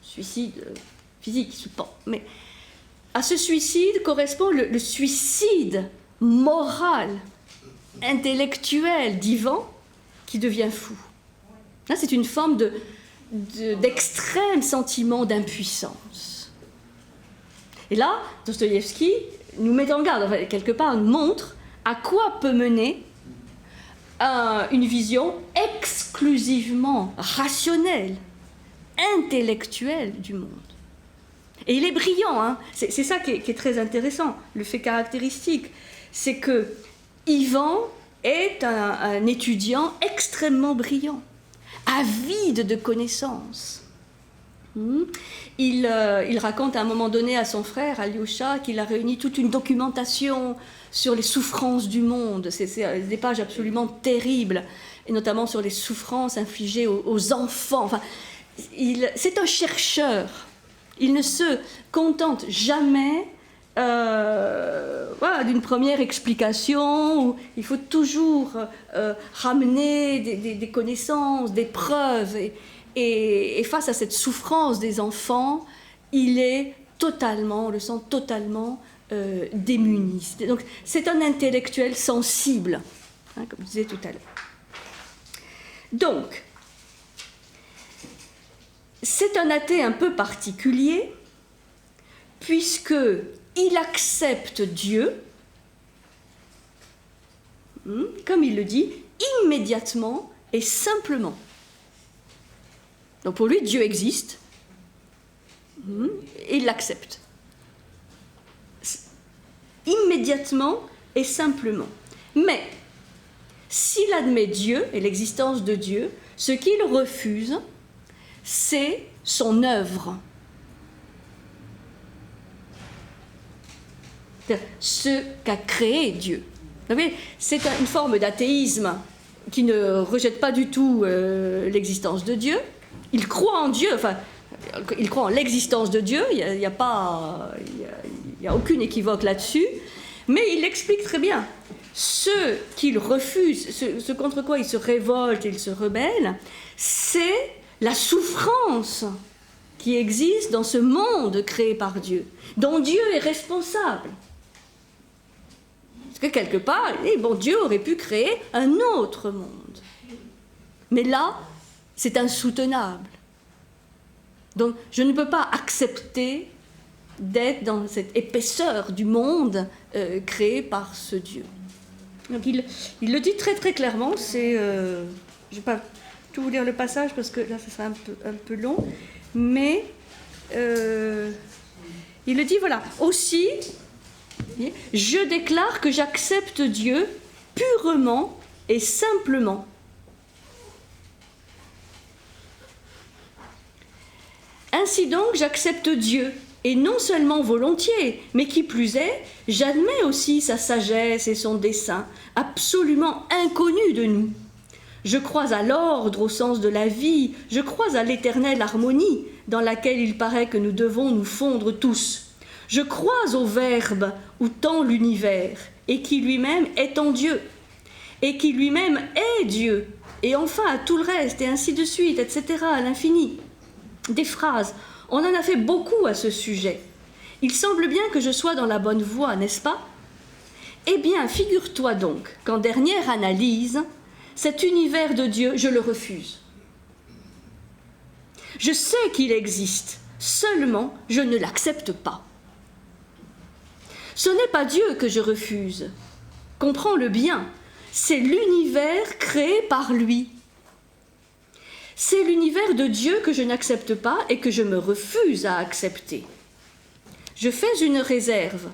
Speaker 1: suicide physique, il se pend. Mais à ce suicide correspond le suicide moral, intellectuel d'Ivan, qui devient fou. Là, c'est une forme d'extrême sentiment d'impuissance. Et là, Dostoïevski nous met en garde, enfin, quelque part, nous montre à quoi peut mener une vision exclusivement rationnelle, intellectuelle du monde. Et il est brillant, hein. C'est ça qui est très intéressant. Le fait caractéristique, c'est que Ivan est un étudiant extrêmement brillant, avide de connaissances. Il raconte à un moment donné à son frère, Alyosha, qu'il a réuni toute une documentation sur les souffrances du monde. C'est des pages absolument terribles, et notamment sur les souffrances infligées aux enfants. Enfin, c'est un chercheur. Il ne se contente jamais d'une première explication, où il faut toujours ramener des connaissances, des preuves. Et face à cette souffrance des enfants, il est totalement, on le sent totalement démuni. Donc c'est un intellectuel sensible, hein, comme je disais tout à l'heure. Donc, c'est un athée un peu particulier, puisqu'il accepte Dieu, comme il le dit, immédiatement et simplement. Donc pour lui, Dieu existe, et il l'accepte. Immédiatement et simplement. Mais, s'il admet Dieu et l'existence de Dieu, ce qu'il refuse, c'est son œuvre. C'est-à-dire ce qu'a créé Dieu. Vous voyez, c'est une forme d'athéisme qui ne rejette pas du tout l'existence de Dieu. Il croit en Dieu, enfin, il croit en l'existence de Dieu, il n'y a aucune équivoque là-dessus, mais il l'explique très bien. Ce qu'il refuse, ce contre quoi il se révolte, il se rebelle, c'est la souffrance qui existe dans ce monde créé par Dieu, dont Dieu est responsable. Parce que quelque part, Dieu aurait pu créer un autre monde. Mais là, c'est insoutenable. Donc, je ne peux pas accepter d'être dans cette épaisseur du monde créé par ce Dieu. Donc, il le dit très très clairement. Je ne vais pas tout vous lire le passage parce que là, ce sera un peu long. Mais il le dit, voilà. Aussi, je déclare que j'accepte Dieu purement et simplement. Ainsi donc, j'accepte Dieu, et non seulement volontiers, mais qui plus est, j'admets aussi sa sagesse et son dessein, absolument inconnus de nous. Je crois à l'ordre au sens de la vie, je crois à l'éternelle harmonie, dans laquelle il paraît que nous devons nous fondre tous. Je crois au Verbe où tend l'univers, et qui lui-même est en Dieu, et qui lui-même est Dieu, et enfin à tout le reste, et ainsi de suite, etc., à l'infini. Des phrases. On en a fait beaucoup à ce sujet. Il semble bien que je sois dans la bonne voie, n'est-ce pas? Eh bien, figure-toi donc qu'en dernière analyse, cet univers de Dieu, je le refuse. Je sais qu'il existe, seulement je ne l'accepte pas. Ce n'est pas Dieu que je refuse. Comprends-le bien, c'est l'univers créé par lui. C'est l'univers de Dieu que je n'accepte pas et que je me refuse à accepter. Je fais une réserve.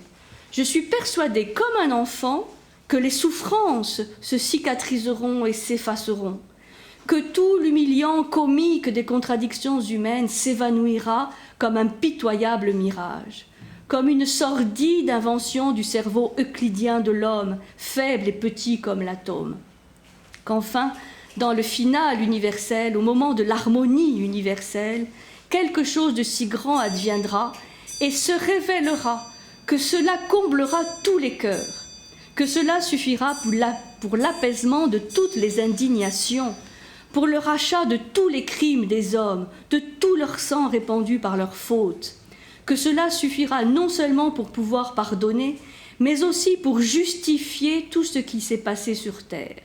Speaker 1: Je suis persuadée comme un enfant que les souffrances se cicatriseront et s'effaceront. que tout l'humiliant comique des contradictions humaines s'évanouira comme un pitoyable mirage, comme une sordide invention du cerveau euclidien de l'homme, faible et petit comme l'atome. Qu'enfin, dans le final universel, au moment de l'harmonie universelle, quelque chose de si grand adviendra et se révélera que cela comblera tous les cœurs, que cela suffira pour l'apaisement de toutes les indignations, pour le rachat de tous les crimes des hommes, de tout leur sang répandu par leurs fautes, que cela suffira non seulement pour pouvoir pardonner, mais aussi pour justifier tout ce qui s'est passé sur terre.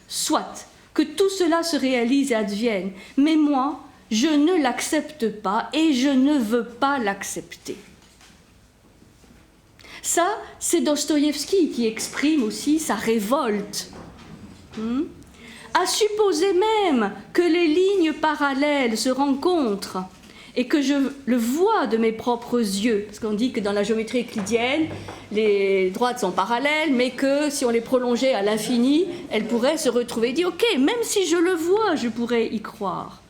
Speaker 1: Soit que tout cela se réalise et advienne, mais moi, je ne l'accepte pas et je ne veux pas l'accepter. Ça, c'est Dostoïevski qui exprime aussi sa révolte. À supposer même que les lignes parallèles se rencontrent et que je le vois de mes propres yeux, parce qu'on dit que dans la géométrie euclidienne, les droites sont parallèles, mais que si on les prolongeait à l'infini, elles pourraient se retrouver. Il dit, ok, même si je le vois, je pourrais y croire.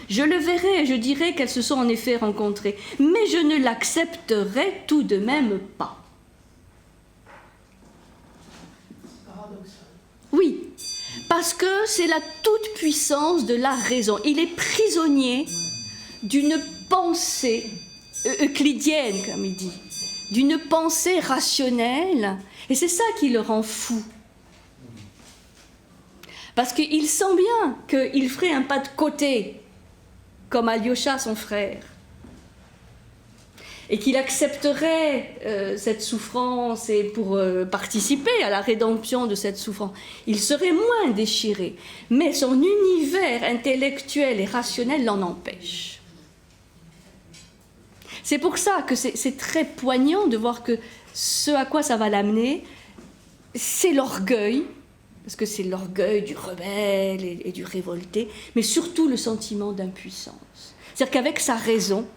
Speaker 1: Je le verrai et je dirai qu'elles se sont en effet rencontrées, mais je ne l'accepterai tout de même pas. Oui, parce que c'est la toute-puissance de la raison. Il est prisonnier d'une pensée euclidienne, comme il dit, d'une pensée rationnelle, et c'est ça qui le rend fou. Parce qu'il sent bien qu'il ferait un pas de côté, comme Alyosha, son frère, et qu'il accepterait cette souffrance et pour participer à la rédemption de cette souffrance, il serait moins déchiré. Mais son univers intellectuel et rationnel l'en empêche. C'est pour ça que c'est très poignant de voir que ce à quoi ça va l'amener, c'est l'orgueil, parce que c'est l'orgueil du rebelle et du révolté, mais surtout le sentiment d'impuissance. C'est-à-dire qu'avec sa raison,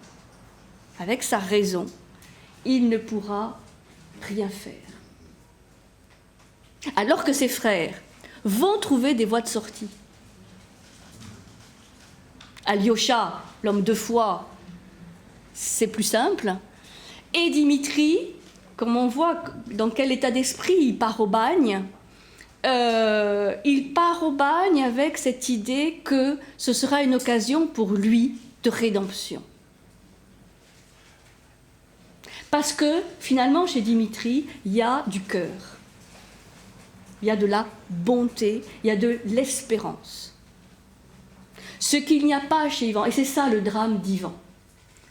Speaker 1: il ne pourra rien faire. Alors que ses frères vont trouver des voies de sortie. Alyosha, l'homme de foi, c'est plus simple. Et Dimitri, comme on voit dans quel état d'esprit il part au bagne, il part au bagne avec cette idée que ce sera une occasion pour lui de rédemption. Parce que, finalement, chez Dimitri, il y a du cœur. Il y a de la bonté, il y a de l'espérance. Ce qu'il n'y a pas chez Ivan, et c'est ça le drame d'Ivan,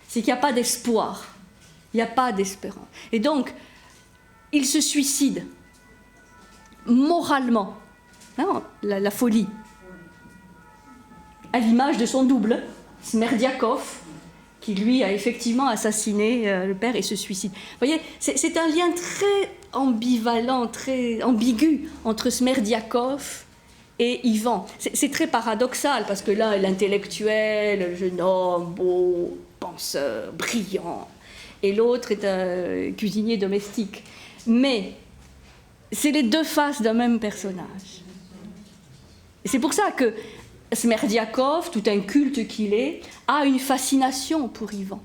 Speaker 1: c'est qu'il n'y a pas d'espoir, il n'y a pas d'espérance. Et donc, il se suicide, moralement, non, la folie, à l'image de son double, Smerdiakov, qui lui a effectivement assassiné le père et se suicide. Vous voyez, c'est un lien très ambivalent, très ambigu entre Smerdiakov et Ivan. C'est très paradoxal, parce que là, l'intellectuel, le jeune homme, beau, penseur, brillant, et l'autre est un cuisinier domestique. Mais c'est les deux faces d'un même personnage. Et c'est pour ça que Smerdiakov, tout un culte qu'il est, a une fascination pour Ivan.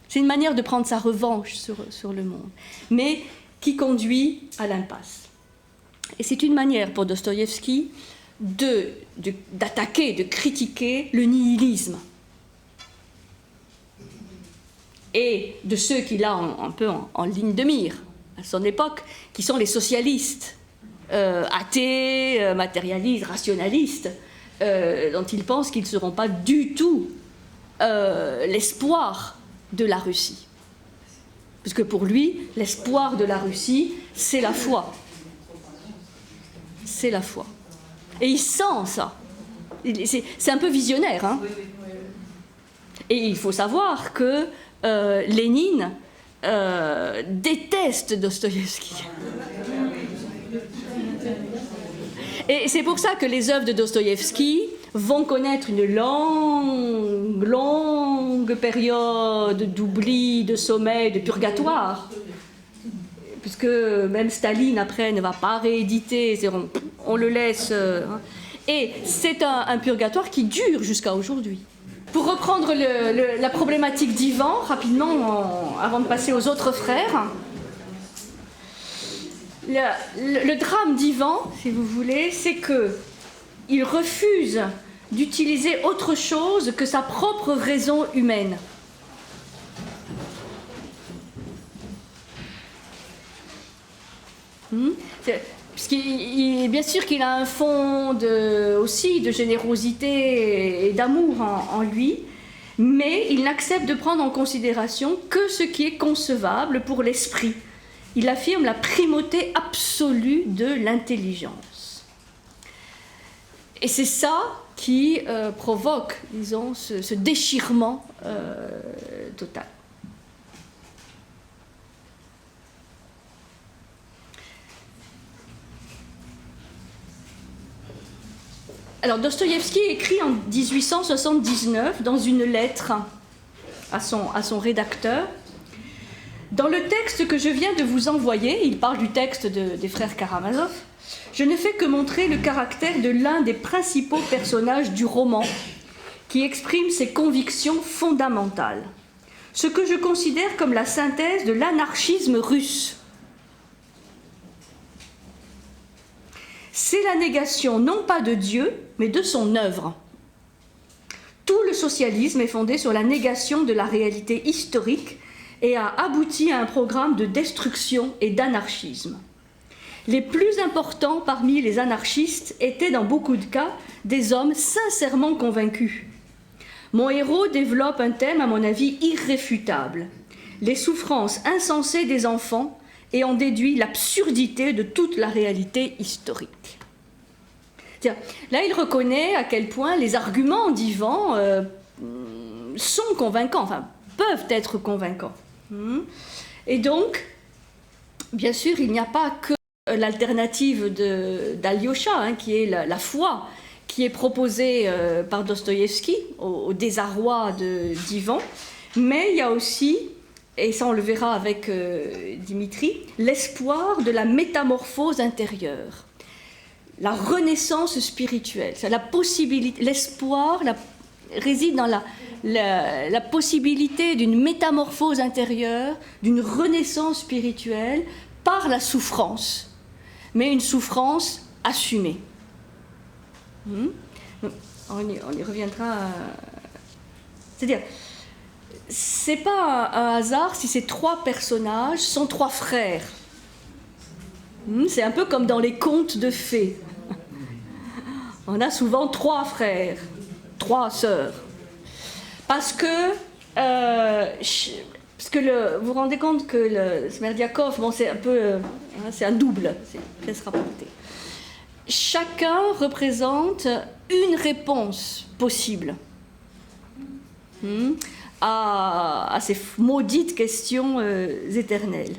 Speaker 1: C'est une manière de prendre sa revanche sur le monde, mais qui conduit à l'impasse. Et c'est une manière pour Dostoïevski d'attaquer, de critiquer le nihilisme. Et de ceux qu'il a un peu en ligne de mire à son époque, qui sont les socialistes, athées, matérialistes, rationalistes, dont il pense qu'ils ne seront pas du tout l'espoir de la Russie. Parce que pour lui, l'espoir de la Russie, c'est la foi. C'est la foi. Et il sent ça. C'est un peu visionnaire. Hein. Et il faut savoir que Lénine déteste Dostoïevski. Et c'est pour ça que les œuvres de Dostoïevski vont connaître une longue période d'oubli, de sommeil, de purgatoire. Puisque même Staline, après, ne va pas rééditer, on le laisse. Et c'est un purgatoire qui dure jusqu'à aujourd'hui. Pour reprendre la problématique d'Ivan, rapidement, avant de passer aux autres frères, le drame d'Ivan, si vous voulez, c'est qu'il refuse d'utiliser autre chose que sa propre raison humaine. Bien sûr qu'il a un fond aussi de générosité et d'amour en lui, mais il n'accepte de prendre en considération que ce qui est concevable pour l'esprit. Il affirme la primauté absolue de l'intelligence. Et c'est ça qui provoque, disons, ce déchirement total. Alors, Dostoïevski écrit en 1879 dans une lettre à son rédacteur. Dans le texte que je viens de vous envoyer, il parle du texte des frères Karamazov, je ne fais que montrer le caractère de l'un des principaux personnages du roman, qui exprime ses convictions fondamentales. Ce que je considère comme la synthèse de l'anarchisme russe. C'est la négation non pas de Dieu, mais de son œuvre. Tout le socialisme est fondé sur la négation de la réalité historique et a abouti à un programme de destruction et d'anarchisme. Les plus importants parmi les anarchistes étaient dans beaucoup de cas des hommes sincèrement convaincus. Mon héros développe un thème à mon avis irréfutable, les souffrances insensées des enfants, et en déduit l'absurdité de toute la réalité historique. Tiens, là, il reconnaît à quel point les arguments d'Ivan sont convaincants, enfin, peuvent être convaincants. Et donc, bien sûr, il n'y a pas que l'alternative d'Alyosha, qui est la foi, qui est proposée par Dostoïevski au désarroi d'Ivan, mais il y a aussi, et ça on le verra avec Dimitri, l'espoir de la métamorphose intérieure, la renaissance spirituelle. C'est la possibilité, l'espoir réside dans la possibilité d'une métamorphose intérieure, d'une renaissance spirituelle par la souffrance, mais une souffrance assumée. On y reviendra. C'est-à-dire, c'est pas un hasard si ces trois personnages sont trois frères. C'est un peu comme dans les contes de fées. On a souvent trois frères, trois sœurs. Parce que vous vous rendez compte que le Smerdiakov, bon, c'est un peu, c'est un double, c'est se rapporter. Chacun représente une réponse possible à ces maudites questions éternelles.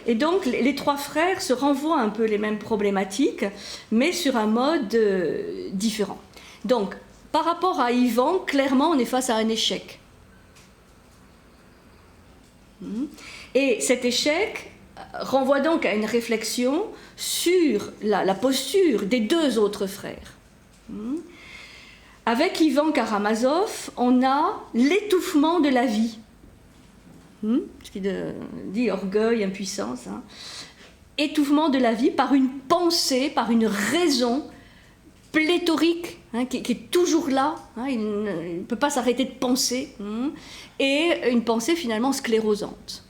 Speaker 1: Et donc, les trois frères se renvoient un peu les mêmes problématiques, mais sur un mode différent. Donc, par rapport à Ivan, clairement, on est face à un échec. Et cet échec renvoie donc à une réflexion sur la posture des deux autres frères. Avec Ivan Karamazov, on a l'étouffement de la vie. Ce qui dit orgueil, impuissance. Étouffement de la vie par une pensée, par une raison pléthorique, qui est toujours là. Il ne peut pas s'arrêter de penser. Et une pensée finalement sclérosante.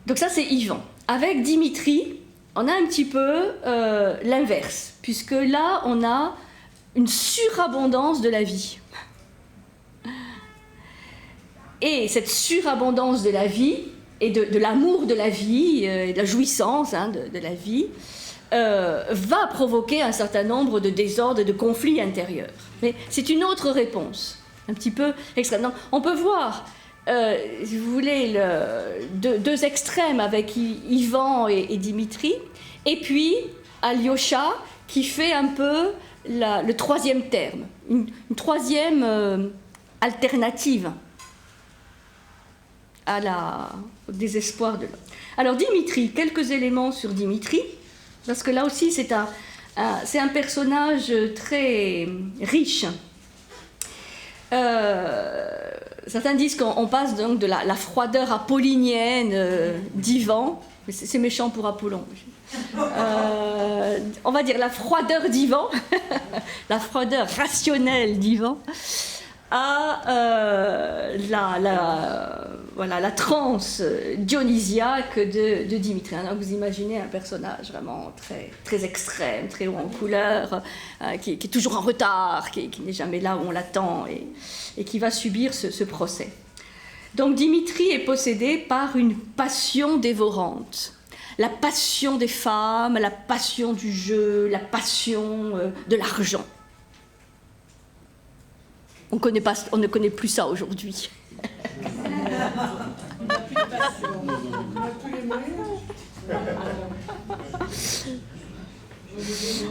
Speaker 1: Donc ça, c'est Ivan. Avec Dimitri, on a un petit peu l'inverse, puisque là, on a une surabondance de la vie. Et cette surabondance de la vie, et de l'amour de la vie, et de la jouissance de la vie, va provoquer un certain nombre de désordres et de conflits intérieurs. Mais c'est une autre réponse, un petit peu extrême. Donc, on peut voir, si vous voulez, deux extrêmes avec Ivan et Dimitri, et puis Alyosha qui fait un peu le troisième terme, une troisième alternative au désespoir de l'homme. Alors Dimitri, quelques éléments sur Dimitri, parce que là aussi c'est C'est un personnage très riche. Certains disent qu'on passe donc de la froideur apollinienne d'Ivan, mais c'est méchant pour Apollon. On va dire la froideur d'Ivan, la froideur rationnelle d'Ivan, à la transe dionysiaque de Dimitri. Donc vous imaginez un personnage vraiment très, très extrême, très haut en couleur, qui est toujours en retard, qui n'est jamais là où on l'attend et qui va subir ce procès. Donc Dimitri est possédé par une passion dévorante. La passion des femmes, la passion du jeu, la passion de l'argent. On ne connaît plus ça aujourd'hui.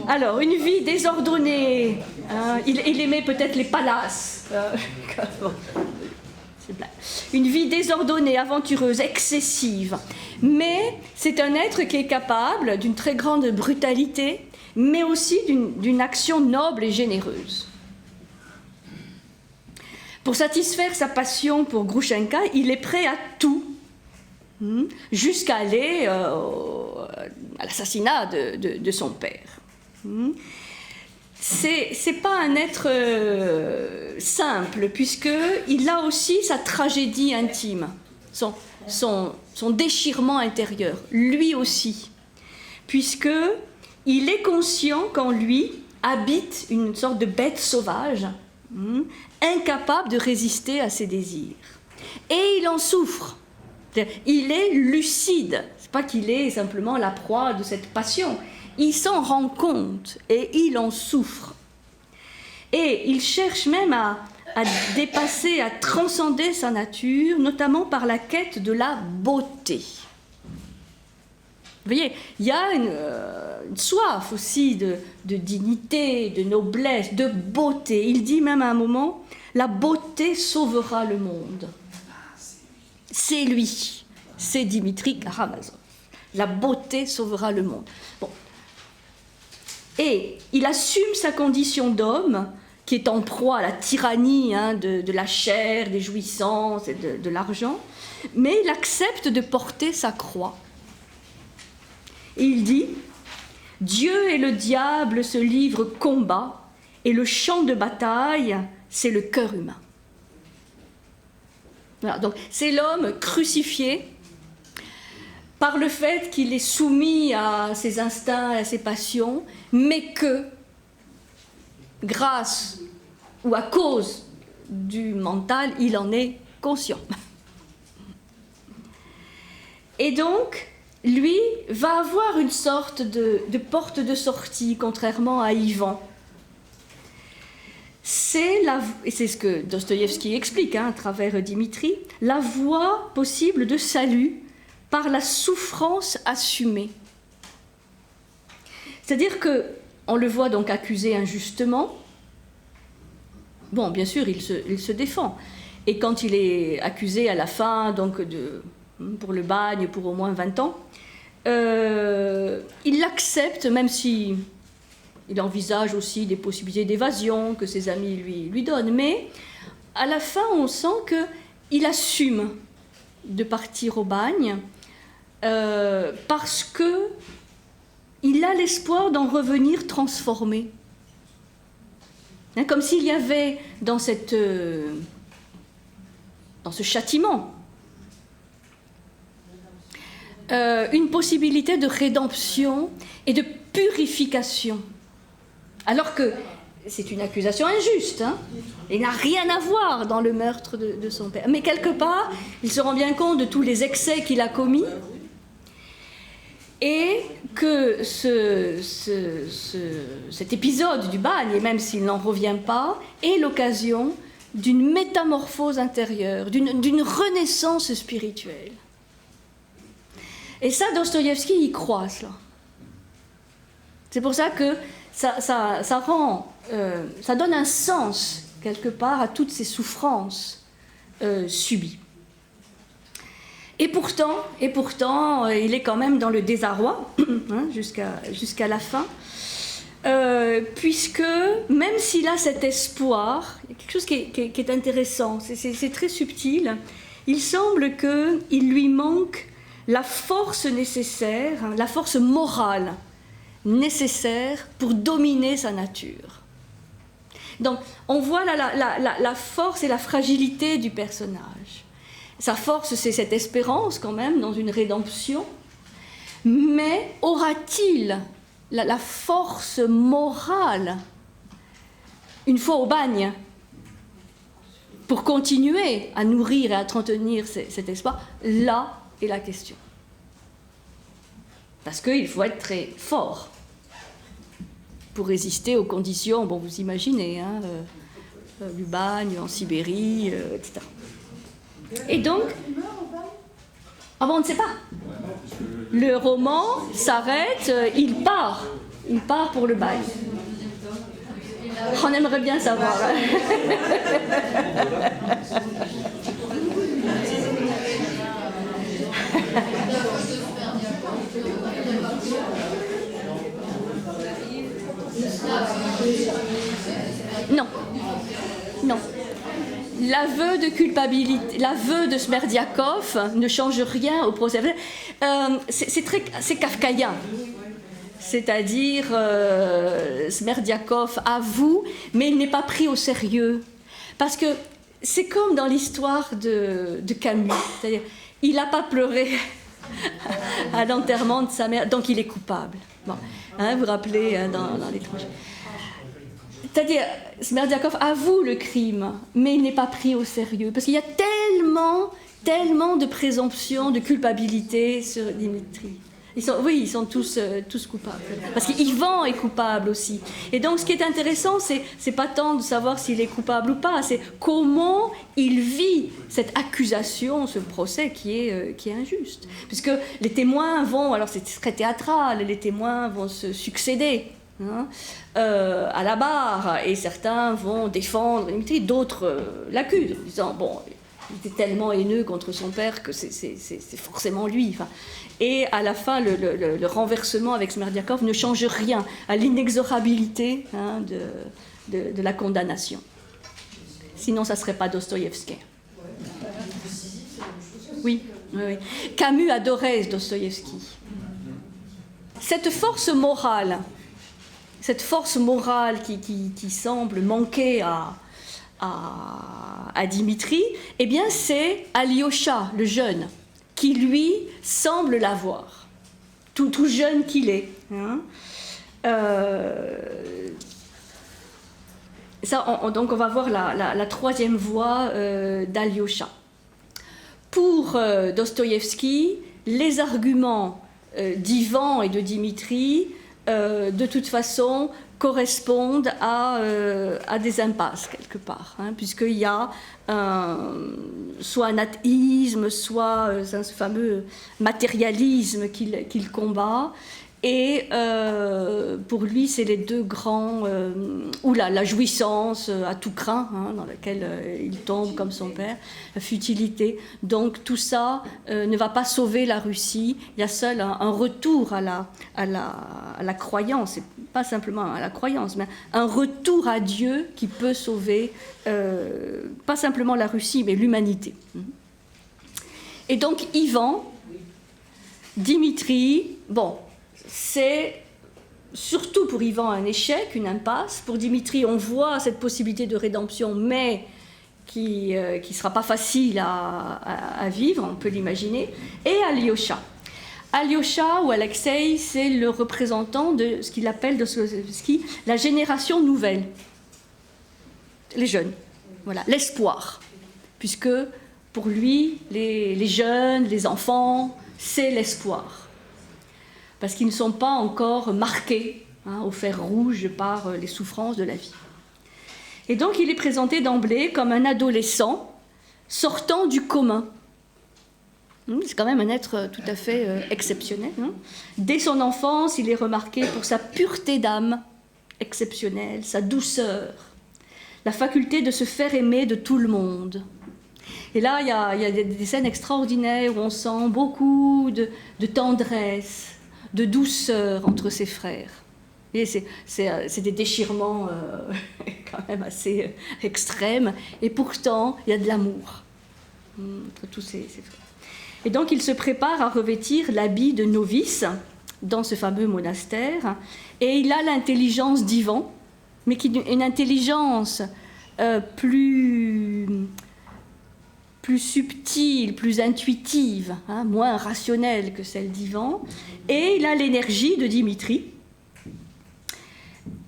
Speaker 1: Alors, une vie désordonnée. Il aimait peut-être les palaces. Une vie désordonnée, aventureuse, excessive. Mais c'est un être qui est capable d'une très grande brutalité, mais aussi d'une action noble et généreuse. Pour satisfaire sa passion pour Groushenka, il est prêt à tout, jusqu'à aller à l'assassinat de son père. C'est pas un être simple, puisqu'il a aussi sa tragédie intime, son déchirement intérieur, lui aussi, puisqu'il est conscient qu'en lui habite une sorte de bête sauvage, incapable de résister à ses désirs. Et il en souffre. Il est lucide. C'est pas qu'il est simplement la proie de cette passion. Il s'en rend compte et il en souffre. Et il cherche même à dépasser, à transcender sa nature, notamment par la quête de la beauté. Vous voyez, il y a une soif aussi de dignité, de noblesse, de beauté. Il dit même à un moment, la beauté sauvera le monde. C'est lui, c'est Dimitri Karamazov. La beauté sauvera le monde. Bon. Et il assume sa condition d'homme, qui est en proie à la tyrannie de la chair, des jouissances et de l'argent, mais il accepte de porter sa croix. Et il dit, Dieu et le diable se livrent combat, et le champ de bataille, c'est le cœur humain. Voilà, donc c'est l'homme crucifié par le fait qu'il est soumis à ses instincts, à ses passions, mais que, grâce ou à cause du mental, il en est conscient. Et donc, lui va avoir une sorte de porte de sortie, contrairement à Ivan. Et c'est ce que Dostoïevski explique à travers Dimitri, la voie possible de salut par la souffrance assumée. C'est-à-dire qu'on le voit donc accusé injustement. Bon, bien sûr, il se défend. Et quand il est accusé à la fin, donc pour le bagne, pour au moins 20 ans, il l'accepte, même si il envisage aussi des possibilités d'évasion que ses amis lui donnent. Mais à la fin, on sent qu'il assume de partir au bagne parce qu'il a l'espoir d'en revenir transformé. Comme s'il y avait dans ce châtiment une possibilité de rédemption et de purification. Alors que c'est une accusation injuste, il n'a rien à voir dans le meurtre de son père. Mais quelque part, il se rend bien compte de tous les excès qu'il a commis et que cet épisode du bagne, et même s'il n'en revient pas, est l'occasion d'une métamorphose intérieure, d'une renaissance spirituelle. Et ça, Dostoïevski y croit, cela. C'est pour ça que ça donne un sens, quelque part, à toutes ces souffrances subies. Et pourtant, il est quand même dans le désarroi, jusqu'à la fin. puisque même s'il a cet espoir, il y a quelque chose qui est intéressant, c'est très subtil, il semble qu'il lui manque la force nécessaire, la force morale nécessaire pour dominer sa nature. Donc on voit la force et la fragilité du personnage. Sa force, c'est cette espérance quand même dans une rédemption, mais aura-t-il la force morale une fois au bagne pour continuer à nourrir et à entretenir cet espoir? Là est la question. Parce qu'il faut être très fort pour résister aux conditions, bon, vous imaginez, hein, du bagne en Sibérie, etc. Et donc, ah bon, on ne sait pas. Le roman s'arrête, il part pour le bagne. On aimerait bien savoir. Non, non. L'aveu de culpabilité, l'aveu de Smerdiakov ne change rien au procès. C'est kafkaïen. C'est-à-dire, Smerdiakov avoue, mais il n'est pas pris au sérieux. Parce que c'est comme dans l'histoire de Camus. C'est-à-dire, il n'a pas pleuré à l'enterrement de sa mère, donc il est coupable. Bon, hein, vous vous rappelez, hein, dans l'étranger. C'est-à-dire, Smerdiakov avoue le crime, mais il n'est pas pris au sérieux, parce qu'il y a tellement de présomptions de culpabilité sur Dimitri. Ils sont tous coupables, parce qu'Ivan est coupable aussi. Et donc, ce qui est intéressant, c'est pas tant de savoir s'il est coupable ou pas, c'est comment il vit cette accusation, ce procès qui est injuste. Puisque les témoins vont, alors c'est très théâtral, les témoins vont se succéder. À la barre, et certains vont défendre Dimitri, d'autres l'accusent, en disant bon, il était tellement haineux contre son père que c'est forcément lui. Enfin, et à la fin, le renversement avec Smerdiakov ne change rien à l'inexorabilité, hein, de la condamnation. Sinon, ça ne serait pas Dostoïevski. Oui. Camus adorait Dostoïevski. Cette force morale qui semble manquer à Dimitri, eh bien c'est Alyosha, le jeune, qui lui semble l'avoir, tout jeune qu'il est. Hein. Donc on va voir la troisième voie d'Alyosha. Pour Dostoïevski, les arguments d'Ivan et de Dimitri de toute façon correspondent à des impasses quelque part, hein, puisqu'il y a soit un athéisme, soit ce fameux matérialisme qu'il combat, et pour lui c'est les deux grands, ou la jouissance à tout craint, hein, dans laquelle il tombe comme son père, la futilité. Donc tout ça ne va pas sauver la Russie, il y a seul un retour à la croyance, et pas simplement à la croyance, mais un retour à Dieu qui peut sauver pas simplement la Russie, mais l'humanité. Et donc Ivan, Dimitri, bon, c'est surtout pour Ivan un échec, une impasse. Pour Dimitri, on voit cette possibilité de rédemption, mais qui ne sera pas facile à vivre, on peut l'imaginer. Et Alyosha. Alyosha ou Alexei, c'est le représentant de ce qu'il appelle Dostoïevski la génération nouvelle. Les jeunes, voilà, l'espoir. Puisque pour lui, les jeunes, les enfants, c'est l'espoir. Parce qu'ils ne sont pas encore marqués, hein, au fer rouge par les souffrances de la vie. Et donc il est présenté d'emblée comme un adolescent sortant du commun. C'est quand même un être tout à fait exceptionnel. Hein. Dès son enfance, il est remarqué pour sa pureté d'âme exceptionnelle, sa douceur, la faculté de se faire aimer de tout le monde. Et là, il y a des scènes extraordinaires où on sent beaucoup de tendresse, de douceur entre ses frères. Et c'est des déchirements quand même assez extrêmes, et pourtant il y a de l'amour entre tous ces frères. Et donc il se prépare à revêtir l'habit de novice dans ce fameux monastère, et il a l'intelligence d'Ivan, mais une intelligence plus subtile, plus intuitive, hein, moins rationnelle que celle d'Ivan, et il a l'énergie de Dimitri.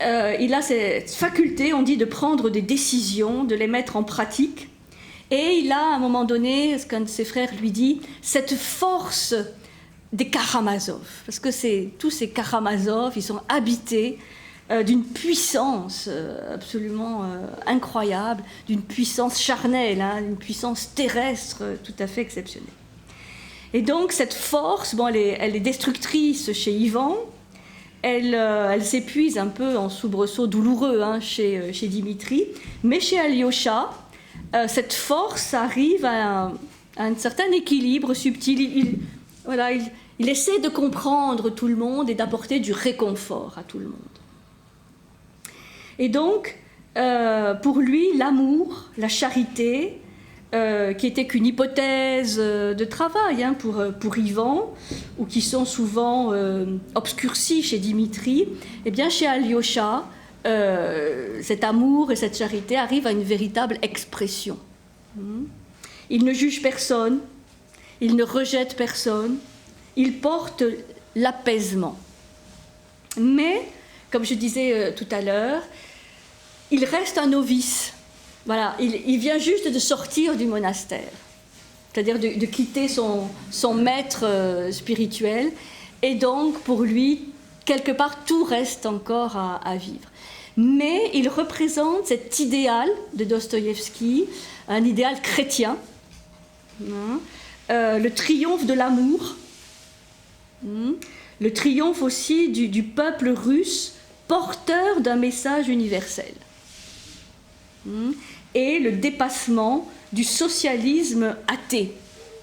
Speaker 1: Il a cette faculté, on dit, de prendre des décisions, de les mettre en pratique, et il a à un moment donné, ce qu'un de ses frères lui dit, cette force des Karamazov, parce que tous ces Karamazov, ils sont habités d'une puissance absolument incroyable, d'une puissance charnelle, hein, d'une puissance terrestre tout à fait exceptionnelle. Et donc cette force, bon, elle est destructrice chez Ivan, elle s'épuise un peu en soubresauts douloureux, hein, chez Dimitri, mais chez Alyosha, cette force arrive à un certain équilibre subtil. Il essaie de comprendre tout le monde et d'apporter du réconfort à tout le monde. Et donc, pour lui, l'amour, la charité, qui était qu'une hypothèse de travail, hein, pour Ivan, ou qui sont souvent obscurcis chez Dimitri, eh bien chez Alyosha, cet amour et cette charité arrivent à une véritable expression. Il ne juge personne, il ne rejette personne, il porte l'apaisement. Mais, comme je disais tout à l'heure, il reste un novice. Voilà, il vient juste de sortir du monastère, c'est-à-dire de quitter son maître spirituel, et donc pour lui, quelque part, tout reste encore à vivre. Mais il représente cet idéal de Dostoïevski, un idéal chrétien, le triomphe de l'amour, le triomphe aussi du peuple russe, porteur d'un message universel. Et le dépassement du socialisme athée.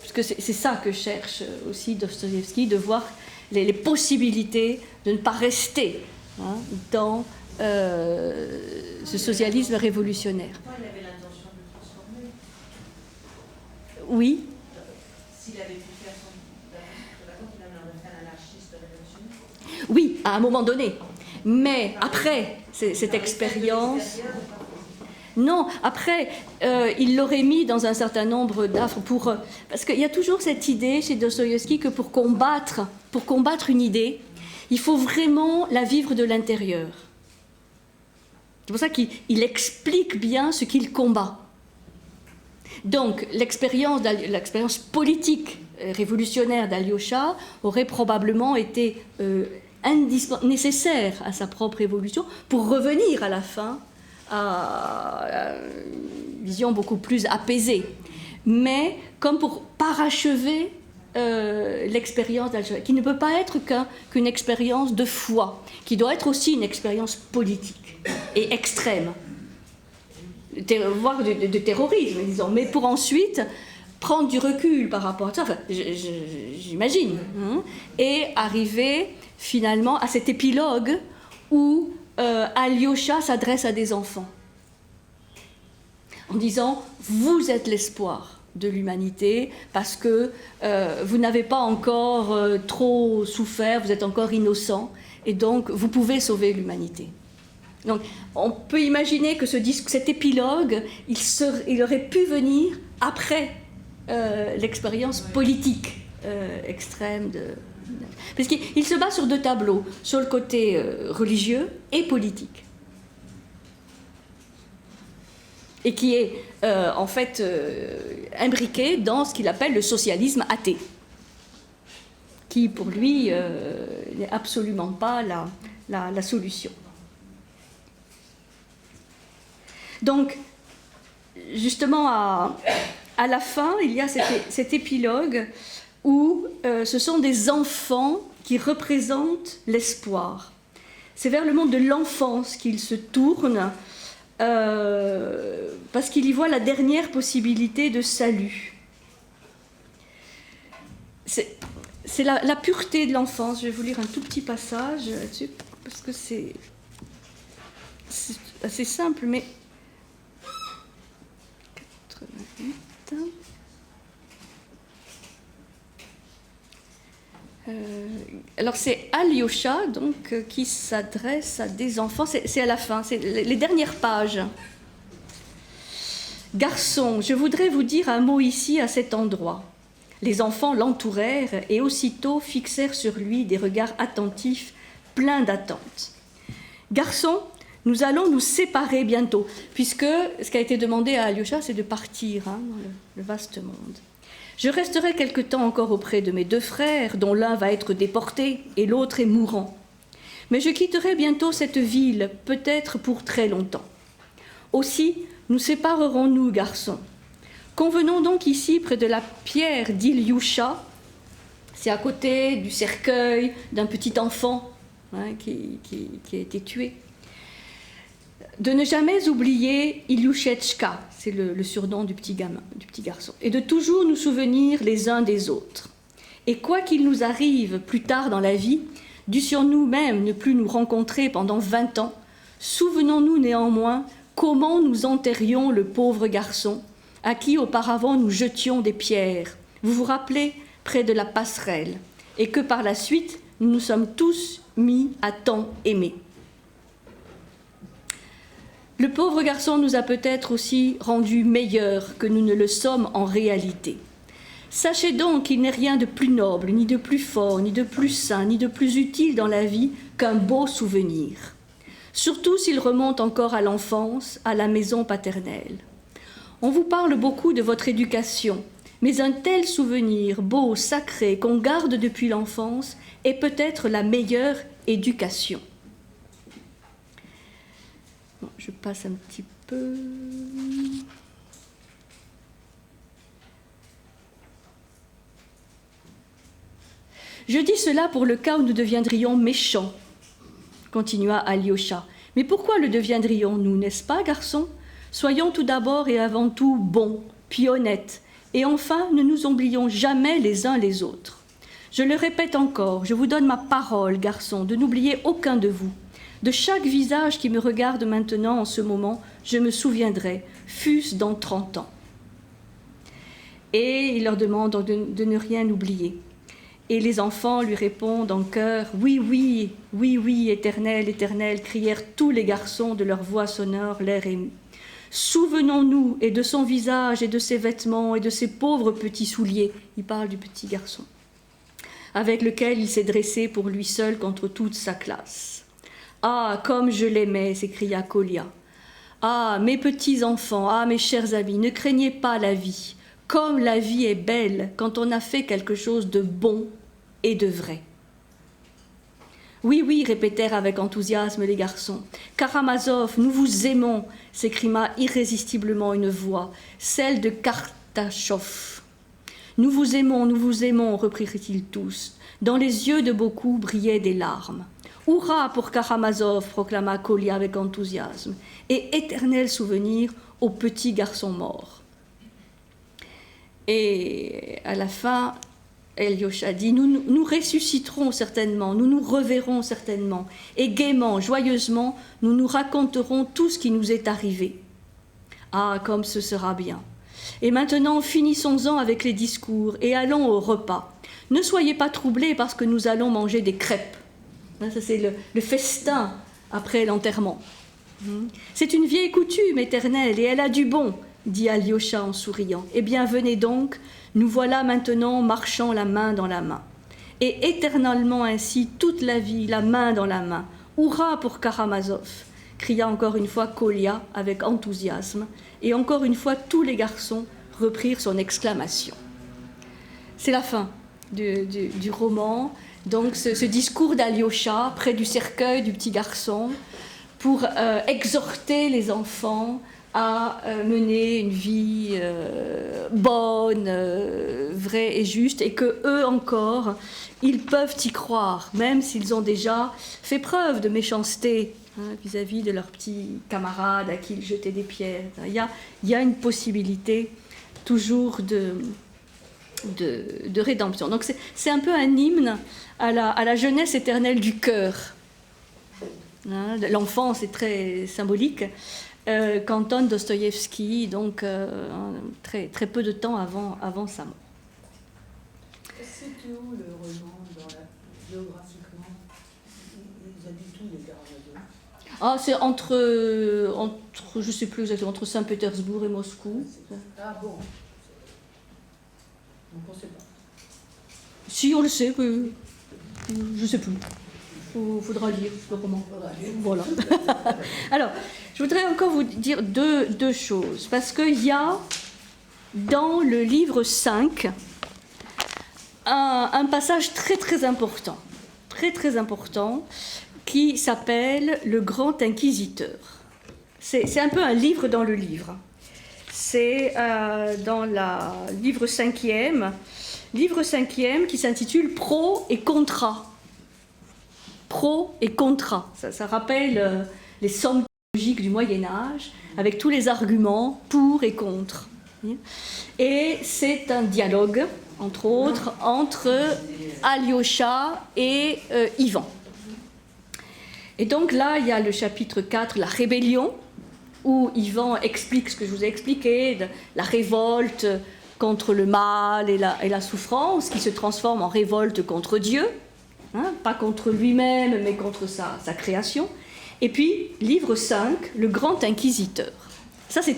Speaker 1: Parce que c'est ça que cherche aussi Dostoïevski, de voir les possibilités de ne pas rester, hein, dans ce socialisme révolutionnaire.
Speaker 2: Il avait l'intention de le transformer.
Speaker 1: Oui.
Speaker 2: S'il avait pu faire il avait fait un anarchiste révolutionnaire.
Speaker 1: Oui, à un moment donné. Mais après cette expérience... Non, après, il l'aurait mis dans un certain nombre d'affres parce qu'il y a toujours cette idée chez Dostoïevski que pour combattre une idée, il faut vraiment la vivre de l'intérieur. C'est pour ça qu'il explique bien ce qu'il combat. Donc, l'expérience politique révolutionnaire d'Alyosha aurait probablement été nécessaire à sa propre évolution pour revenir à la fin à une vision beaucoup plus apaisée, mais comme pour parachever l'expérience d'Alyosha, qui ne peut pas être qu'une expérience de foi, qui doit être aussi une expérience politique et extrême, voire de terrorisme, disons, mais pour ensuite prendre du recul par rapport à ça, enfin, j'imagine, hein, et arriver finalement à cet épilogue où Alyosha s'adresse à des enfants en disant « Vous êtes l'espoir de l'humanité parce que vous n'avez pas encore trop souffert, vous êtes encore innocent et donc vous pouvez sauver l'humanité. » Donc on peut imaginer que cet épilogue, il aurait pu venir après l'expérience politique extrême de... Parce qu'il se bat sur deux tableaux, sur le côté religieux et politique. Et qui est en fait imbriqué dans ce qu'il appelle le socialisme athée, qui pour lui n'est absolument pas la solution. Donc, justement, à la fin, il y a cet épilogue où ce sont des enfants qui représentent l'espoir. C'est vers le monde de l'enfance qu'il se tourne, parce qu'il y voit la dernière possibilité de salut. C'est la pureté de l'enfance. Je vais vous lire un tout petit passage là-dessus. parce que c'est assez simple, mais 88. Alors c'est Alyosha donc qui s'adresse à des enfants. C'est à la fin, c'est les dernières pages. Garçon, je voudrais vous dire un mot ici à cet endroit. Les enfants l'entourèrent et aussitôt fixèrent sur lui des regards attentifs, pleins d'attente. Garçon, nous allons nous séparer bientôt, puisque ce qui a été demandé à Alyosha, c'est de partir dans le vaste monde. Je resterai quelque temps encore auprès de mes 2 frères, dont l'un va être déporté et l'autre est mourant. Mais je quitterai bientôt cette ville, peut-être pour très longtemps. Aussi, nous séparerons-nous, garçons. Convenons donc ici, près de la pierre d'Ilyusha, c'est à côté du cercueil d'un petit enfant qui a été tué, de ne jamais oublier Ilyushechka, c'est le surnom du petit gamin, du petit garçon, et de toujours nous souvenir les uns des autres. Et quoi qu'il nous arrive plus tard dans la vie, dussions-nous même ne plus nous rencontrer pendant 20 ans, souvenons-nous néanmoins comment nous enterrions le pauvre garçon à qui auparavant nous jetions des pierres, vous vous rappelez, près de la passerelle, et que par la suite nous nous sommes tous mis à tant aimer. Le pauvre garçon nous a peut-être aussi rendus meilleurs que nous ne le sommes en réalité. Sachez donc qu'il n'est rien de plus noble, ni de plus fort, ni de plus sain, ni de plus utile dans la vie qu'un beau souvenir. Surtout s'il remonte encore à l'enfance, à la maison paternelle. On vous parle beaucoup de votre éducation, mais un tel souvenir beau, sacré, qu'on garde depuis l'enfance est peut-être la meilleure éducation. Bon, je passe un petit peu. Je dis cela pour le cas où nous deviendrions méchants, continua Alyosha. Mais pourquoi le deviendrions-nous, n'est-ce pas, garçon? Soyons tout d'abord et avant tout bons, puis honnêtes, et enfin ne nous oublions jamais les uns les autres. Je le répète encore, je vous donne ma parole, garçon, de n'oublier aucun de vous. De chaque visage qui me regarde maintenant en ce moment, je me souviendrai, fût-ce dans 30 ans. Et il leur demande de ne rien oublier. Et les enfants lui répondent en chœur « Oui, oui, oui, oui, éternel, éternel », crièrent tous les garçons de leur voix sonore, l'air ému. Souvenons-nous et de son visage et de ses vêtements et de ses pauvres petits souliers. Il parle du petit garçon, avec lequel il s'est dressé pour lui seul contre toute sa classe. Ah, comme je l'aimais, s'écria Kolia. Ah, mes petits enfants, ah, mes chers amis, ne craignez pas la vie. Comme la vie est belle quand on a fait quelque chose de bon et de vrai. Oui, oui, répétèrent avec enthousiasme les garçons. Karamazov, nous vous aimons, s'écria irrésistiblement une voix, celle de Kartachov. Nous vous aimons, reprirent-ils tous. Dans les yeux de beaucoup brillaient des larmes. Hourra pour Karamazov, proclama Kolia avec enthousiasme, et éternel souvenir au petit garçon mort. Et à la fin, Alyosha dit, nous ressusciterons certainement, nous nous reverrons certainement, et gaiement, joyeusement, nous nous raconterons tout ce qui nous est arrivé. Ah, comme ce sera bien. Et maintenant, finissons-en avec les discours et allons au repas. Ne soyez pas troublés parce que nous allons manger des crêpes. Ça, c'est le festin après l'enterrement. C'est une vieille coutume éternelle et elle a du bon, dit Alyosha en souriant. Eh bien, venez donc, nous voilà maintenant marchant la main dans la main. Et éternellement ainsi, toute la vie, la main dans la main. Hourra pour Karamazov, cria encore une fois Kolia avec enthousiasme, et encore une fois tous les garçons reprirent son exclamation. C'est la fin du roman, donc ce discours d'Alyosha près du cercueil du petit garçon pour exhorter les enfants à mener une vie bonne, vraie et juste, et que eux encore, ils peuvent y croire, même s'ils ont déjà fait preuve de méchanceté vis-à-vis de leurs petits camarades à qui ils jetaient des pierres. Il y a une possibilité toujours de rédemption. Donc c'est un peu un hymne à la jeunesse éternelle du cœur. hein, l'enfance est très symbolique, qu'Anton Dostoïevski, donc très, très peu de temps avant sa mort.
Speaker 3: C'était où le roman géographiquement? Ils habitent où les Karamazov?
Speaker 1: Ah, c'est entre, je ne sais plus exactement, entre Saint-Pétersbourg et Moscou.
Speaker 3: Ah bon. Donc on ne sait pas.
Speaker 1: Si, on le sait, je ne sais plus. Il faudra lire le roman. Voilà. Alors, je voudrais encore vous dire deux choses, parce qu'il y a dans le livre 5 un passage très très important, qui s'appelle Le Grand Inquisiteur. C'est un peu un livre dans le livre. C'est dans le livre 5e qui s'intitule Pro et Contra. Pro et Contra. Ça rappelle les sommes logiques du Moyen-Âge, avec tous les arguments pour et contre. Et c'est un dialogue, entre autres, entre Alyosha et Ivan. Et donc là, il y a le chapitre 4, la rébellion, où Ivan explique ce que je vous ai expliqué, la révolte contre le mal et la souffrance, qui se transforme en révolte contre Dieu, hein, pas contre lui-même, mais contre sa création. Et puis, livre 5, le Grand Inquisiteur. Ça, c'est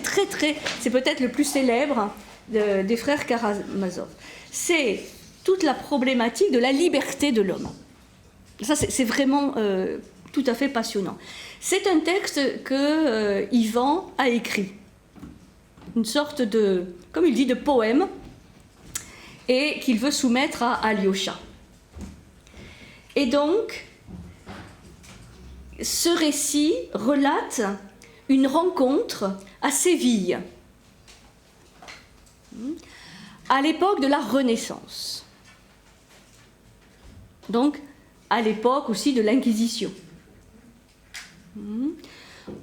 Speaker 1: c'est peut-être le plus célèbre des frères Karamazov. C'est toute la problématique de la liberté de l'homme. Ça, c'est vraiment tout à fait passionnant. C'est un texte que Ivan a écrit, une sorte de, comme il dit, de poème, et qu'il veut soumettre à Alyosha. Et donc, ce récit relate une rencontre à Séville, à l'époque de la Renaissance. Donc, à l'époque aussi de l'Inquisition.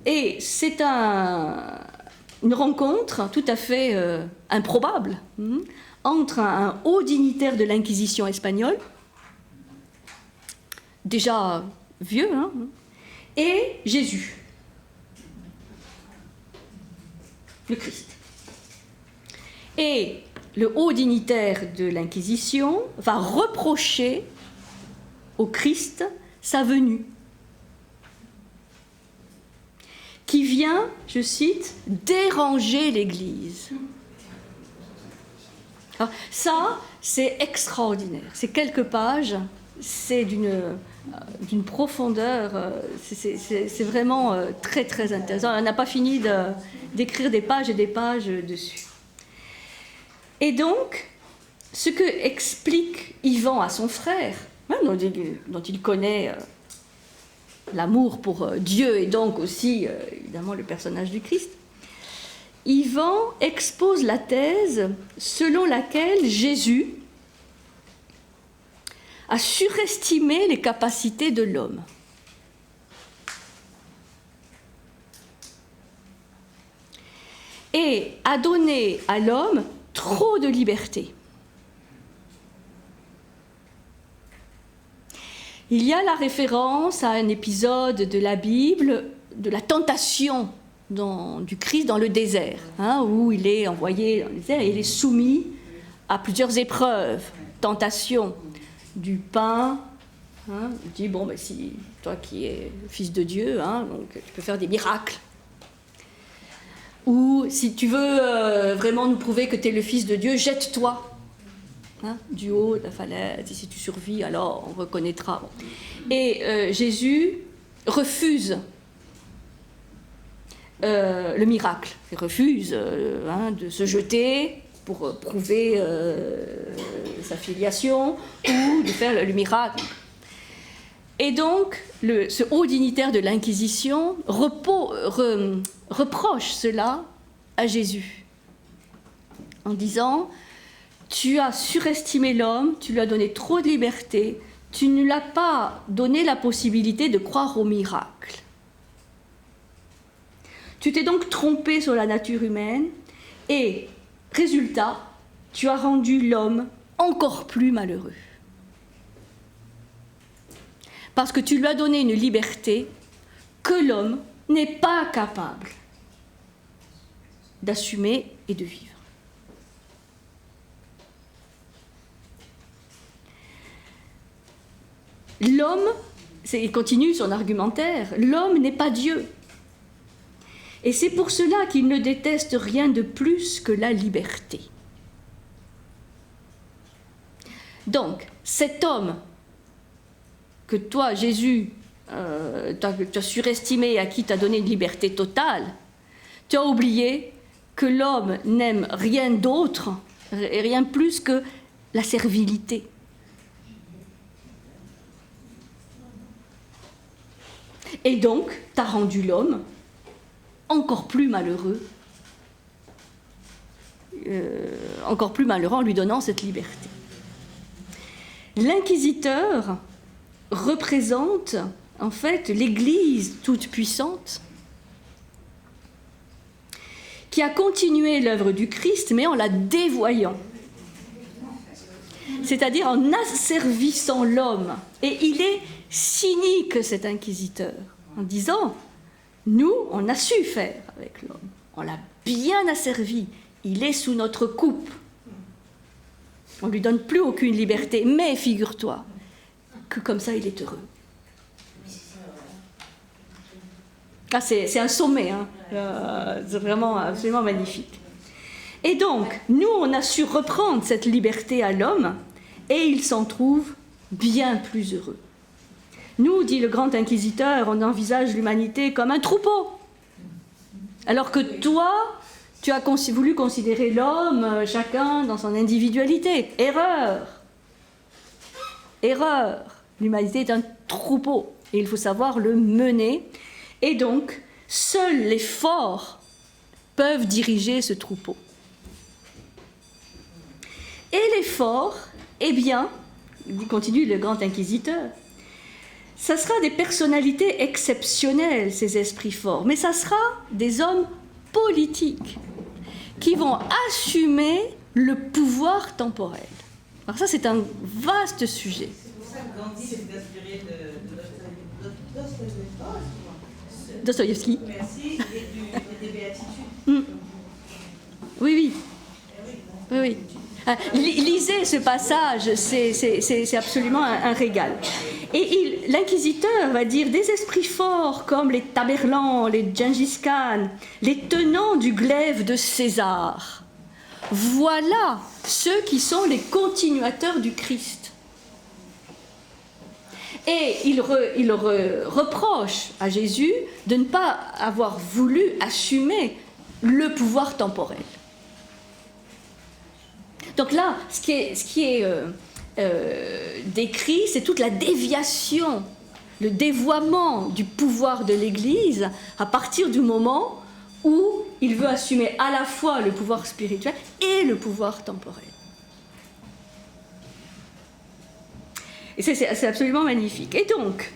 Speaker 1: Et c'est une rencontre tout à fait improbable entre un haut dignitaire de l'Inquisition espagnole, déjà vieux, hein, et Jésus, le Christ. Et le haut dignitaire de l'Inquisition va reprocher au Christ sa venue, qui vient, je cite, déranger l'Église. Alors, ça, c'est extraordinaire. C'est quelques pages, c'est d'une profondeur, c'est vraiment très très intéressant. On n'a pas fini d'écrire des pages et des pages dessus. Et donc, ce que explique Ivan à son frère, hein, dont il connaît l'amour pour Dieu et donc aussi, évidemment, le personnage du Christ, Ivan expose la thèse selon laquelle Jésus a surestimé les capacités de l'homme. Et a donné à l'homme trop de liberté. Il y a la référence à un épisode de la Bible, de la tentation du Christ dans le désert, hein, où il est envoyé dans le désert et il est soumis à plusieurs épreuves, tentation du pain. Hein, il dit, bon, ben, si toi qui es le Fils de Dieu, hein, donc, tu peux faire des miracles. Ou si tu veux vraiment nous prouver que tu es le Fils de Dieu, jette-toi, hein, du haut de la falaise, et si tu survis, alors on reconnaîtra. Et Jésus refuse le miracle. Il refuse de se jeter pour prouver sa filiation ou de faire le miracle. Et donc, ce haut dignitaire de l'Inquisition reproche cela à Jésus en disant « Tu as surestimé l'homme, tu lui as donné trop de liberté, tu ne lui as pas donné la possibilité de croire au miracle. Tu t'es donc trompé sur la nature humaine et, résultat, tu as rendu l'homme encore plus malheureux. Parce que tu lui as donné une liberté que l'homme n'est pas capable d'assumer et de vivre. L'homme, il continue son argumentaire, l'homme n'est pas Dieu. Et c'est pour cela qu'il ne déteste rien de plus que la liberté. Donc, cet homme que toi, Jésus, tu as surestimé, à qui tu as donné une liberté totale, tu as oublié que l'homme n'aime rien d'autre, et rien plus que la servilité. Et donc, tu as rendu l'homme encore plus malheureux en lui donnant cette liberté. L'inquisiteur représente en fait l'Église toute puissante qui a continué l'œuvre du Christ mais en la dévoyant, c'est-à-dire en asservissant l'homme. Et il est cynique, cet inquisiteur, en disant « Nous, on a su faire avec l'homme, on l'a bien asservi, il est sous notre coupe. On ne lui donne plus aucune liberté, mais figure-toi que comme ça, il est heureux. » Ah, c'est un sommet, hein. C'est vraiment absolument magnifique. Et donc, nous, on a su reprendre cette liberté à l'homme, et il s'en trouve bien plus heureux. Nous, dit le grand inquisiteur, on envisage l'humanité comme un troupeau. Alors que toi, tu as voulu considérer l'homme, chacun dans son individualité. Erreur. Erreur. L'humanité est un troupeau et il faut savoir le mener. Et donc, seuls les forts peuvent diriger ce troupeau. Et les forts, eh bien, continue le grand inquisiteur, ça sera des personnalités exceptionnelles, ces esprits forts, mais ça sera des hommes politiques qui vont assumer le pouvoir temporel. Alors ça, c'est un vaste sujet.
Speaker 2: C'est pour ça que Gandhi s'est inspiré de
Speaker 1: Dostoïevski.
Speaker 2: Merci, et des béatitudes.
Speaker 1: Oui. Oui, oui. Lisez ce passage, c'est absolument un régal. Et l'inquisiteur va dire des esprits forts comme les Tamerlan, les Gengis Khan, les tenants du glaive de César. Voilà ceux qui sont les continuateurs du Christ. Et il reproche à Jésus de ne pas avoir voulu assumer le pouvoir temporel. Donc là, ce qui est décrit, c'est toute la déviation, le dévoiement du pouvoir de l'Église à partir du moment où il veut assumer à la fois le pouvoir spirituel et le pouvoir temporel. Et c'est absolument magnifique. Et donc,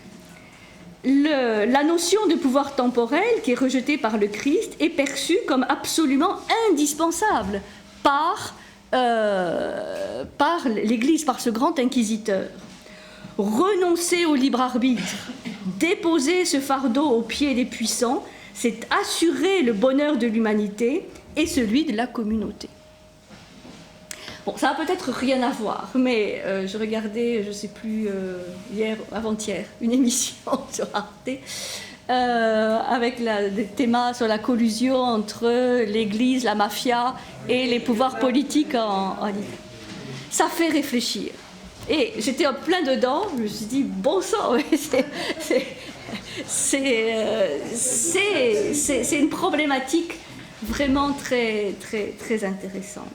Speaker 1: la notion de pouvoir temporel qui est rejetée par le Christ est perçue comme absolument indispensable par l'Église, par ce grand inquisiteur. Renoncer au libre arbitre, déposer ce fardeau aux pieds des puissants, c'est assurer le bonheur de l'humanité et celui de la communauté. Bon, ça n'a peut-être rien à voir, mais je regardais, je ne sais plus, hier, avant-hier, une émission sur Arte, avec des thémas sur la collusion entre l'Église, la mafia et les pouvoirs politiques en Italie. Ça fait réfléchir. Et j'étais en plein dedans, je me suis dit, bon sang, c'est une problématique vraiment très, très, très intéressante.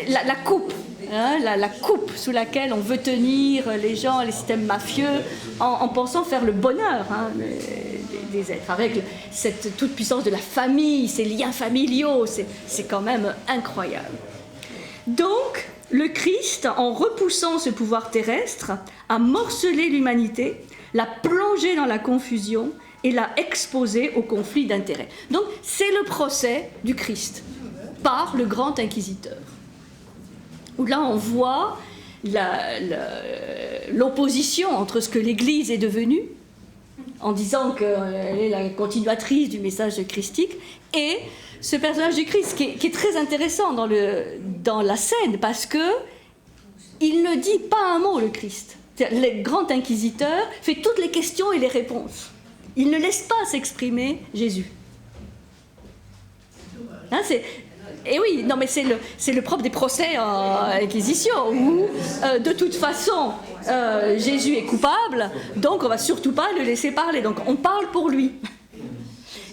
Speaker 1: La coupe, hein, la coupe sous laquelle on veut tenir les gens, les systèmes mafieux, en pensant faire le bonheur des êtres, avec cette toute puissance de la famille, ces liens familiaux, c'est quand même incroyable. Donc, le Christ, en repoussant ce pouvoir terrestre, a morcelé l'humanité, l'a plongée dans la confusion et l'a exposée au conflit d'intérêts. Donc, c'est le procès du Christ par le grand inquisiteur, où là on voit l'opposition entre ce que l'Église est devenue en disant qu'elle est la continuatrice du message christique, et ce personnage du Christ qui est très intéressant dans la scène, parce que il ne dit pas un mot, le Christ. Le grand inquisiteur fait toutes les questions et les réponses. Il ne laisse pas s'exprimer Jésus. Hein, et oui, non, mais c'est le propre des procès en Inquisition, où de toute façon Jésus est coupable, donc on va surtout pas le laisser parler, donc on parle pour lui.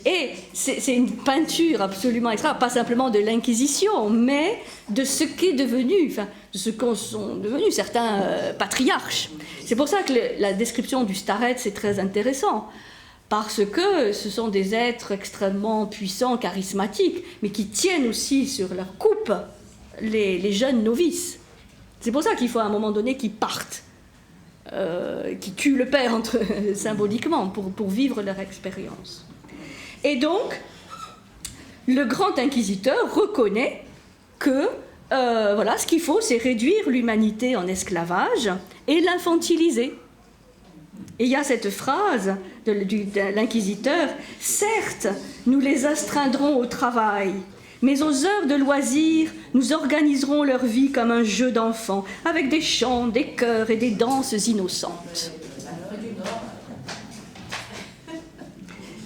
Speaker 1: Et c'est une peinture absolument extraordinaire, pas simplement de l'Inquisition, mais de ce qu'est devenu, enfin, de ce qu'en sont devenus certains patriarches. C'est pour ça que la description du starets c'est très intéressant, parce que ce sont des êtres extrêmement puissants, charismatiques, mais qui tiennent aussi sur leur coupe les jeunes novices. C'est pour ça qu'il faut à un moment donné qu'ils partent, qu'ils tuent le père symboliquement pour vivre leur expérience. Et donc, le grand inquisiteur reconnaît que voilà, ce qu'il faut, c'est réduire l'humanité en esclavage et l'infantiliser. Et il y a cette phrase de l'inquisiteur, « Certes, nous les astreindrons au travail, mais aux heures de loisirs, nous organiserons leur vie comme un jeu d'enfants, avec des chants, des chœurs et des danses innocentes. »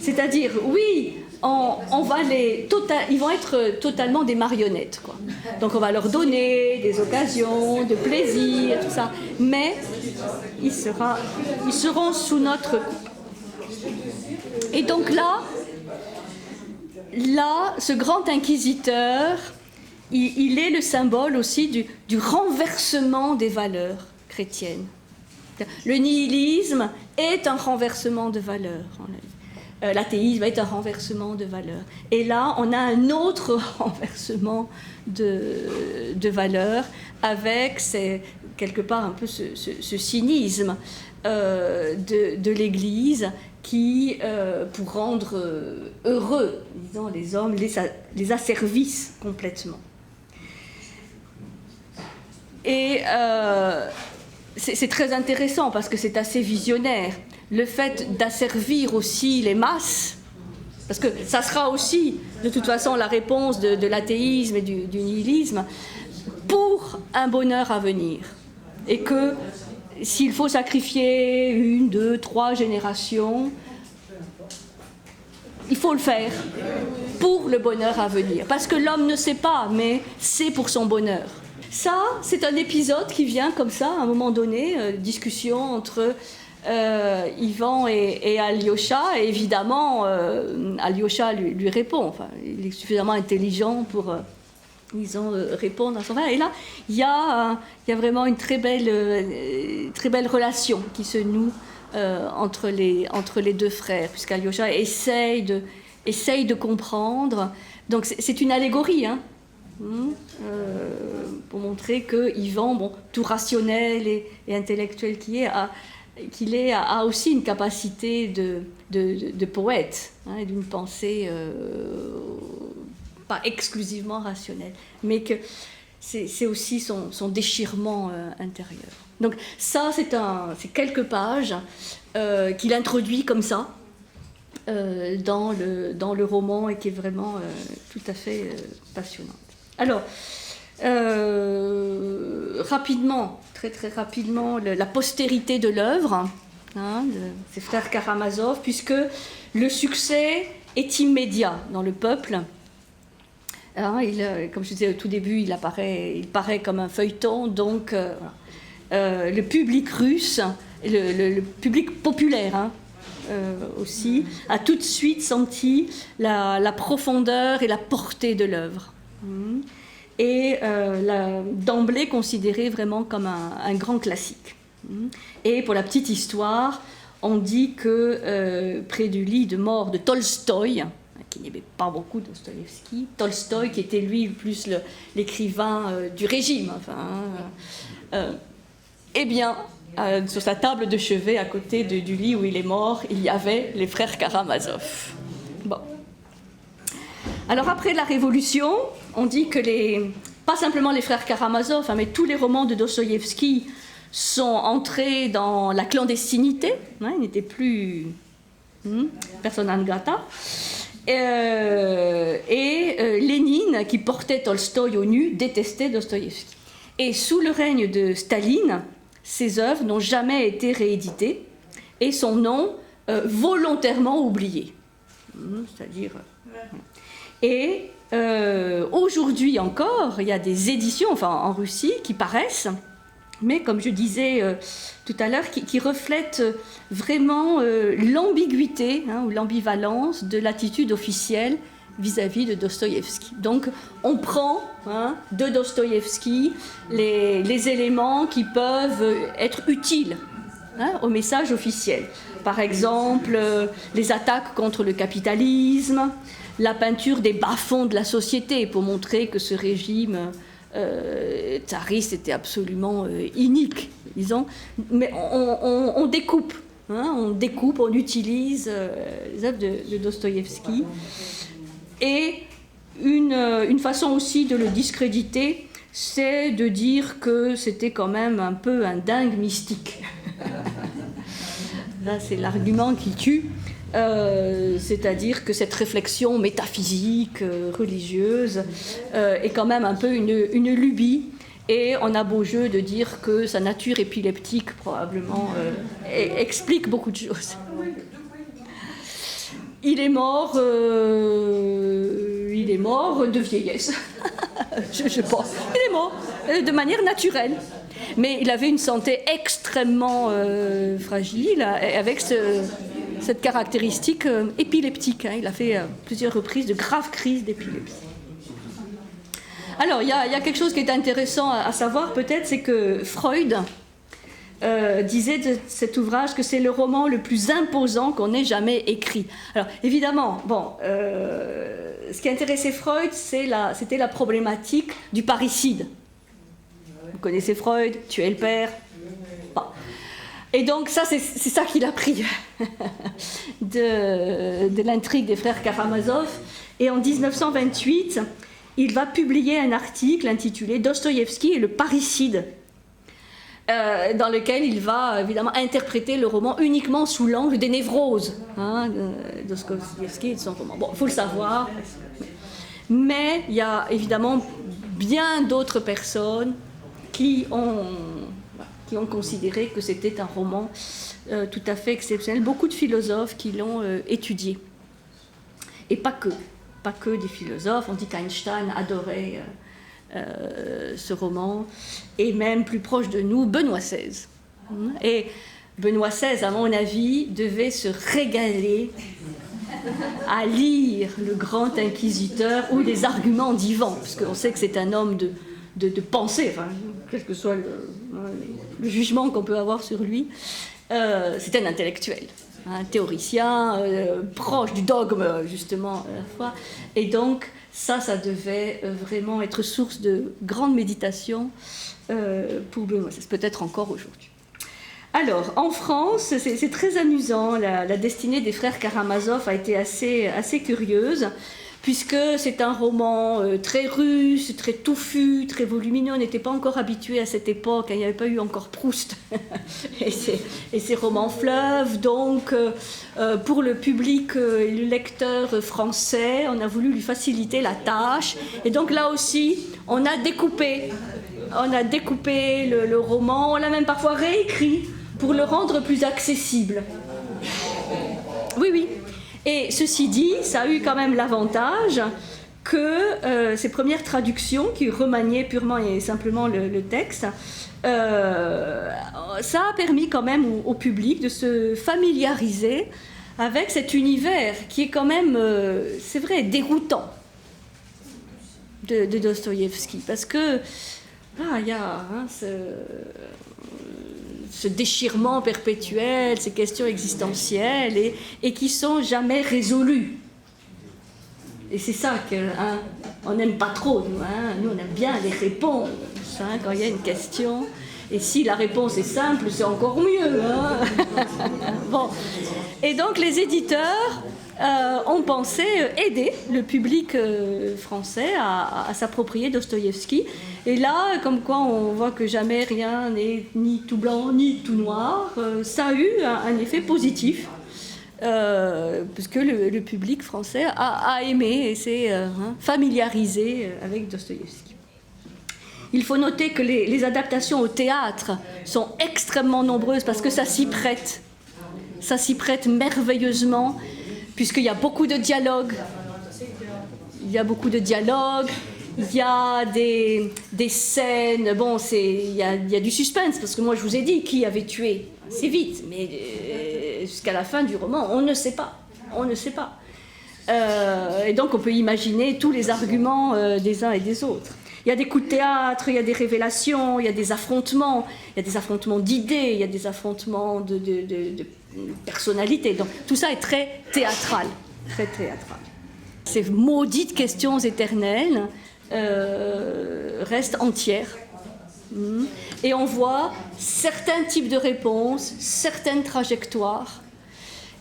Speaker 1: C'est-à-dire, oui, ils vont être totalement des marionnettes, quoi. Donc on va leur donner des occasions de plaisir, tout ça, mais ils seront sous notre coup. Et donc là, ce grand inquisiteur, il est le symbole aussi du renversement des valeurs chrétiennes. Le nihilisme est un renversement de valeurs. L'athéisme est un renversement de valeurs. Et là, on a un autre renversement de valeurs avec quelque part un peu ce cynisme de l'Église qui, pour rendre heureux, disons, les hommes, les asservissent complètement. Et c'est très intéressant parce que c'est assez visionnaire. Le fait d'asservir aussi les masses, parce que ça sera aussi, de toute façon, la réponse de l'athéisme et du nihilisme, pour un bonheur à venir. Et que s'il faut sacrifier 1, 2, 3 générations, il faut le faire pour le bonheur à venir. Parce que l'homme ne sait pas, mais c'est pour son bonheur. Ça, c'est un épisode qui vient comme ça, à un moment donné, discussion entre Ivan et Alyosha, et évidemment, Alyosha lui répond. Enfin, il est suffisamment intelligent pour, répondre à son frère. Et là, il y a vraiment une très belle relation qui se noue entre les deux frères, puisqu'Alyosha essaye de comprendre. Donc c'est une allégorie, hein, pour montrer que Ivan, tout rationnel et intellectuel qu'il est, a aussi une capacité de poète, hein, d'une pensée pas exclusivement rationnelle, mais que c'est aussi son déchirement intérieur. Donc ça, c'est quelques pages qu'il introduit comme ça dans le roman et qui est vraiment tout à fait passionnante. Alors, rapidement, très très rapidement, la postérité de l'œuvre, hein, de ces frères Karamazov, puisque le succès est immédiat dans le peuple. Hein, comme je disais au tout début, il paraît comme un feuilleton, donc le public russe, le public populaire, hein, aussi, a tout de suite senti la profondeur et la portée de l'œuvre. Et d'emblée considéré vraiment comme un grand classique. Et pour la petite histoire, on dit que près du lit de mort de Tolstoï, qui n'aimait pas beaucoup Dostoïevski, Tolstoï qui était lui plus l'écrivain du régime, eh bien, sur sa table de chevet, à côté du lit où il est mort, il y avait les frères Karamazov. Bon. Alors après la Révolution, on dit que pas simplement les frères Karamazov, mais tous les romans de Dostoïevski sont entrés dans la clandestinité. Hein, ils n'étaient plus persona non grata. Lénine, qui portait Tolstoï au nu, détestait Dostoïevski. Et sous le règne de Staline, ses œuvres n'ont jamais été rééditées et son nom volontairement oublié. C'est-à-dire... Et aujourd'hui encore, il y a des éditions, enfin en Russie, qui paraissent, mais comme je disais tout à l'heure, qui reflètent vraiment l'ambiguïté ou l'ambivalence de l'attitude officielle vis-à-vis de Dostoïevski. Donc on prend de Dostoïevski les éléments qui peuvent être utiles au message officiel. Par exemple, les attaques contre le capitalisme, la peinture des bas-fonds de la société pour montrer que ce régime tsariste était absolument inique, disons. Mais on découpe, on utilise les œuvres de Dostoïevski. Et une façon aussi de le discréditer, c'est de dire que c'était quand même un peu un dingue mystique. Là, c'est l'argument qui tue. C'est-à-dire que cette réflexion métaphysique, religieuse, est quand même un peu une lubie, et on a beau jeu de dire que sa nature épileptique probablement explique beaucoup de choses. Il est mort de vieillesse, je pense. Il est mort de manière naturelle. Mais il avait une santé extrêmement fragile, avec cette caractéristique épileptique. Il a fait plusieurs reprises de graves crises d'épilepsie. Alors, il y a quelque chose qui est intéressant à savoir, peut-être, c'est que Freud disait de cet ouvrage que c'est le roman le plus imposant qu'on ait jamais écrit. Alors, évidemment, ce qui intéressait Freud, c'était la problématique du parricide. Vous connaissez Freud, tuer le père. Bon. Et donc ça, c'est ça qu'il a pris de l'intrigue des frères Karamazov. Et en 1928, il va publier un article intitulé « Dostoïevski et le parricide », dans lequel il va évidemment interpréter le roman uniquement sous l'angle des névroses de Dostoïevski et de son roman. Bon, il faut le savoir. Mais il y a évidemment bien d'autres personnes qui ont considéré que c'était un roman tout à fait exceptionnel. Beaucoup de philosophes qui l'ont étudié. Et pas que des philosophes. On dit qu'Einstein adorait ce roman. Et même plus proche de nous, Benoît XVI. Et Benoît XVI, à mon avis, devait se régaler à lire le Grand Inquisiteur ou les arguments d'Ivan, parce qu'on sait que c'est un homme de pensée, enfin, quel que soit le jugement qu'on peut avoir sur lui. C'est un intellectuel, un théoricien, proche du dogme, justement, à la fois. Et donc, ça devait vraiment être source de grande méditation pour Benoît XVI, peut-être encore aujourd'hui. Alors, en France, c'est très amusant. La destinée des frères Karamazov a été assez curieuse, puisque c'est un roman très russe, très touffu, très volumineux. On n'était pas encore habitué à cette époque, il n'y avait pas eu encore Proust et ces romans fleuves. Donc, pour le public et le lecteur français, on a voulu lui faciliter la tâche. Et donc là aussi, on a découpé le roman, on l'a même parfois réécrit pour le rendre plus accessible. Oui. Et ceci dit, ça a eu quand même l'avantage que ces premières traductions, qui remaniaient purement et simplement le texte, ça a permis quand même au public de se familiariser avec cet univers qui est quand même, c'est vrai, déroutant de Dostoïevski. Parce que il y a ce déchirement perpétuel, ces questions existentielles et qui sont jamais résolues. Et c'est ça qu'on n'aime pas trop, nous. Nous, on aime bien les réponses quand il y a une question. Et si la réponse est simple, c'est encore mieux. Bon. Et donc, les éditeurs ont pensé aider le public français à s'approprier Dostoïevski. Et là, comme quoi on voit que jamais rien n'est ni tout blanc ni tout noir, ça a eu un effet positif parce que le public français a aimé et s'est familiarisé avec Dostoïevski. Il faut noter que les adaptations au théâtre sont extrêmement nombreuses parce que ça s'y prête. Ça s'y prête merveilleusement, puisqu'il y a beaucoup de dialogues. Il y a beaucoup de dialogues, il y a des scènes, bon, il y a du suspense, parce que moi je vous ai dit qui avait tué, c'est vite, mais jusqu'à la fin du roman, on ne sait pas, on ne sait pas. Et donc on peut imaginer tous les arguments des uns et des autres. Il y a des coups de théâtre, il y a des révélations, il y a des affrontements d'idées, il y a des affrontements de personnalités. Donc tout ça est très théâtral, très théâtral. Ces maudites questions éternelles restent entières. Et on voit certains types de réponses, certaines trajectoires.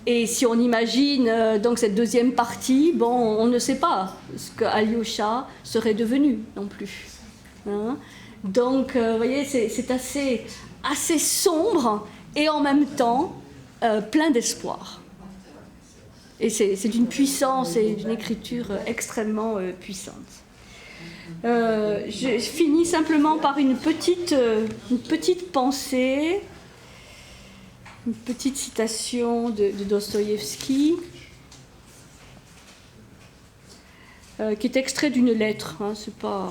Speaker 1: Et si on imagine donc cette deuxième partie, bon, on ne sait pas ce que Alyosha serait devenu non plus. Donc, vous voyez, c'est assez sombre et en même temps plein d'espoir. Et c'est d'une puissance et d'une écriture extrêmement puissante. Je finis simplement par une petite pensée, une petite citation de Dostoïevski, qui est extrait d'une lettre. C'est pas.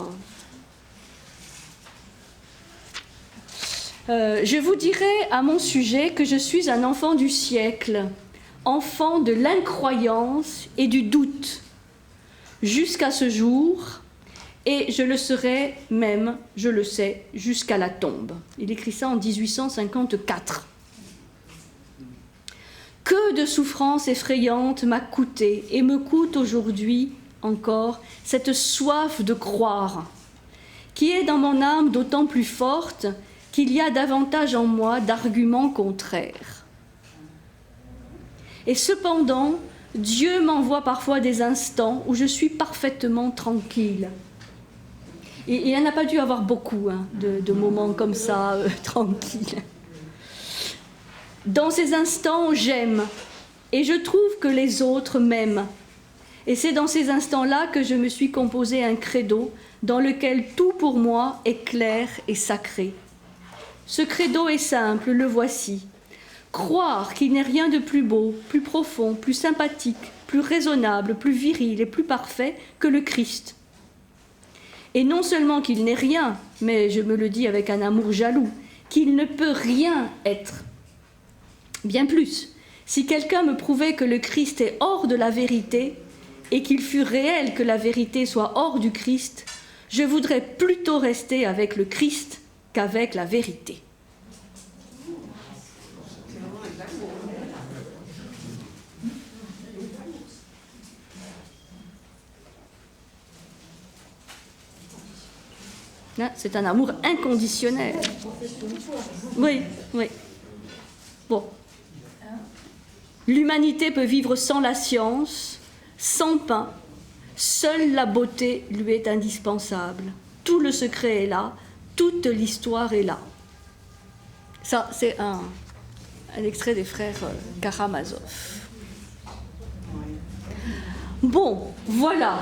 Speaker 1: Je vous dirai à mon sujet que je suis un enfant du siècle, enfant de l'incroyance et du doute, jusqu'à ce jour, et je le serai même, je le sais, jusqu'à la tombe. Il écrit ça en 1854. Que de souffrances effrayantes m'a coûté et me coûte aujourd'hui encore cette soif de croire, qui est dans mon âme d'autant plus forte qu'il y a davantage en moi d'arguments contraires. Et cependant, Dieu m'envoie parfois des instants où je suis parfaitement tranquille. Et il n'y en a pas dû avoir beaucoup de moments comme ça, tranquilles. Dans ces instants, j'aime, et je trouve que les autres m'aiment. Et c'est dans ces instants-là que je me suis composé un credo dans lequel tout pour moi est clair et sacré. Ce credo est simple, le voici. Croire qu'il n'est rien de plus beau, plus profond, plus sympathique, plus raisonnable, plus viril et plus parfait que le Christ. Et non seulement qu'il n'est rien, mais je me le dis avec un amour jaloux, qu'il ne peut rien être. Bien plus, si quelqu'un me prouvait que le Christ est hors de la vérité et qu'il fût réel que la vérité soit hors du Christ, je voudrais plutôt rester avec le Christ qu'avec la vérité. C'est un amour inconditionnel. Oui, oui. Bon. L'humanité peut vivre sans la science, sans pain. Seule la beauté lui est indispensable. Tout le secret est là, toute l'histoire est là. Ça, c'est un extrait des frères Karamazov. Bon, voilà.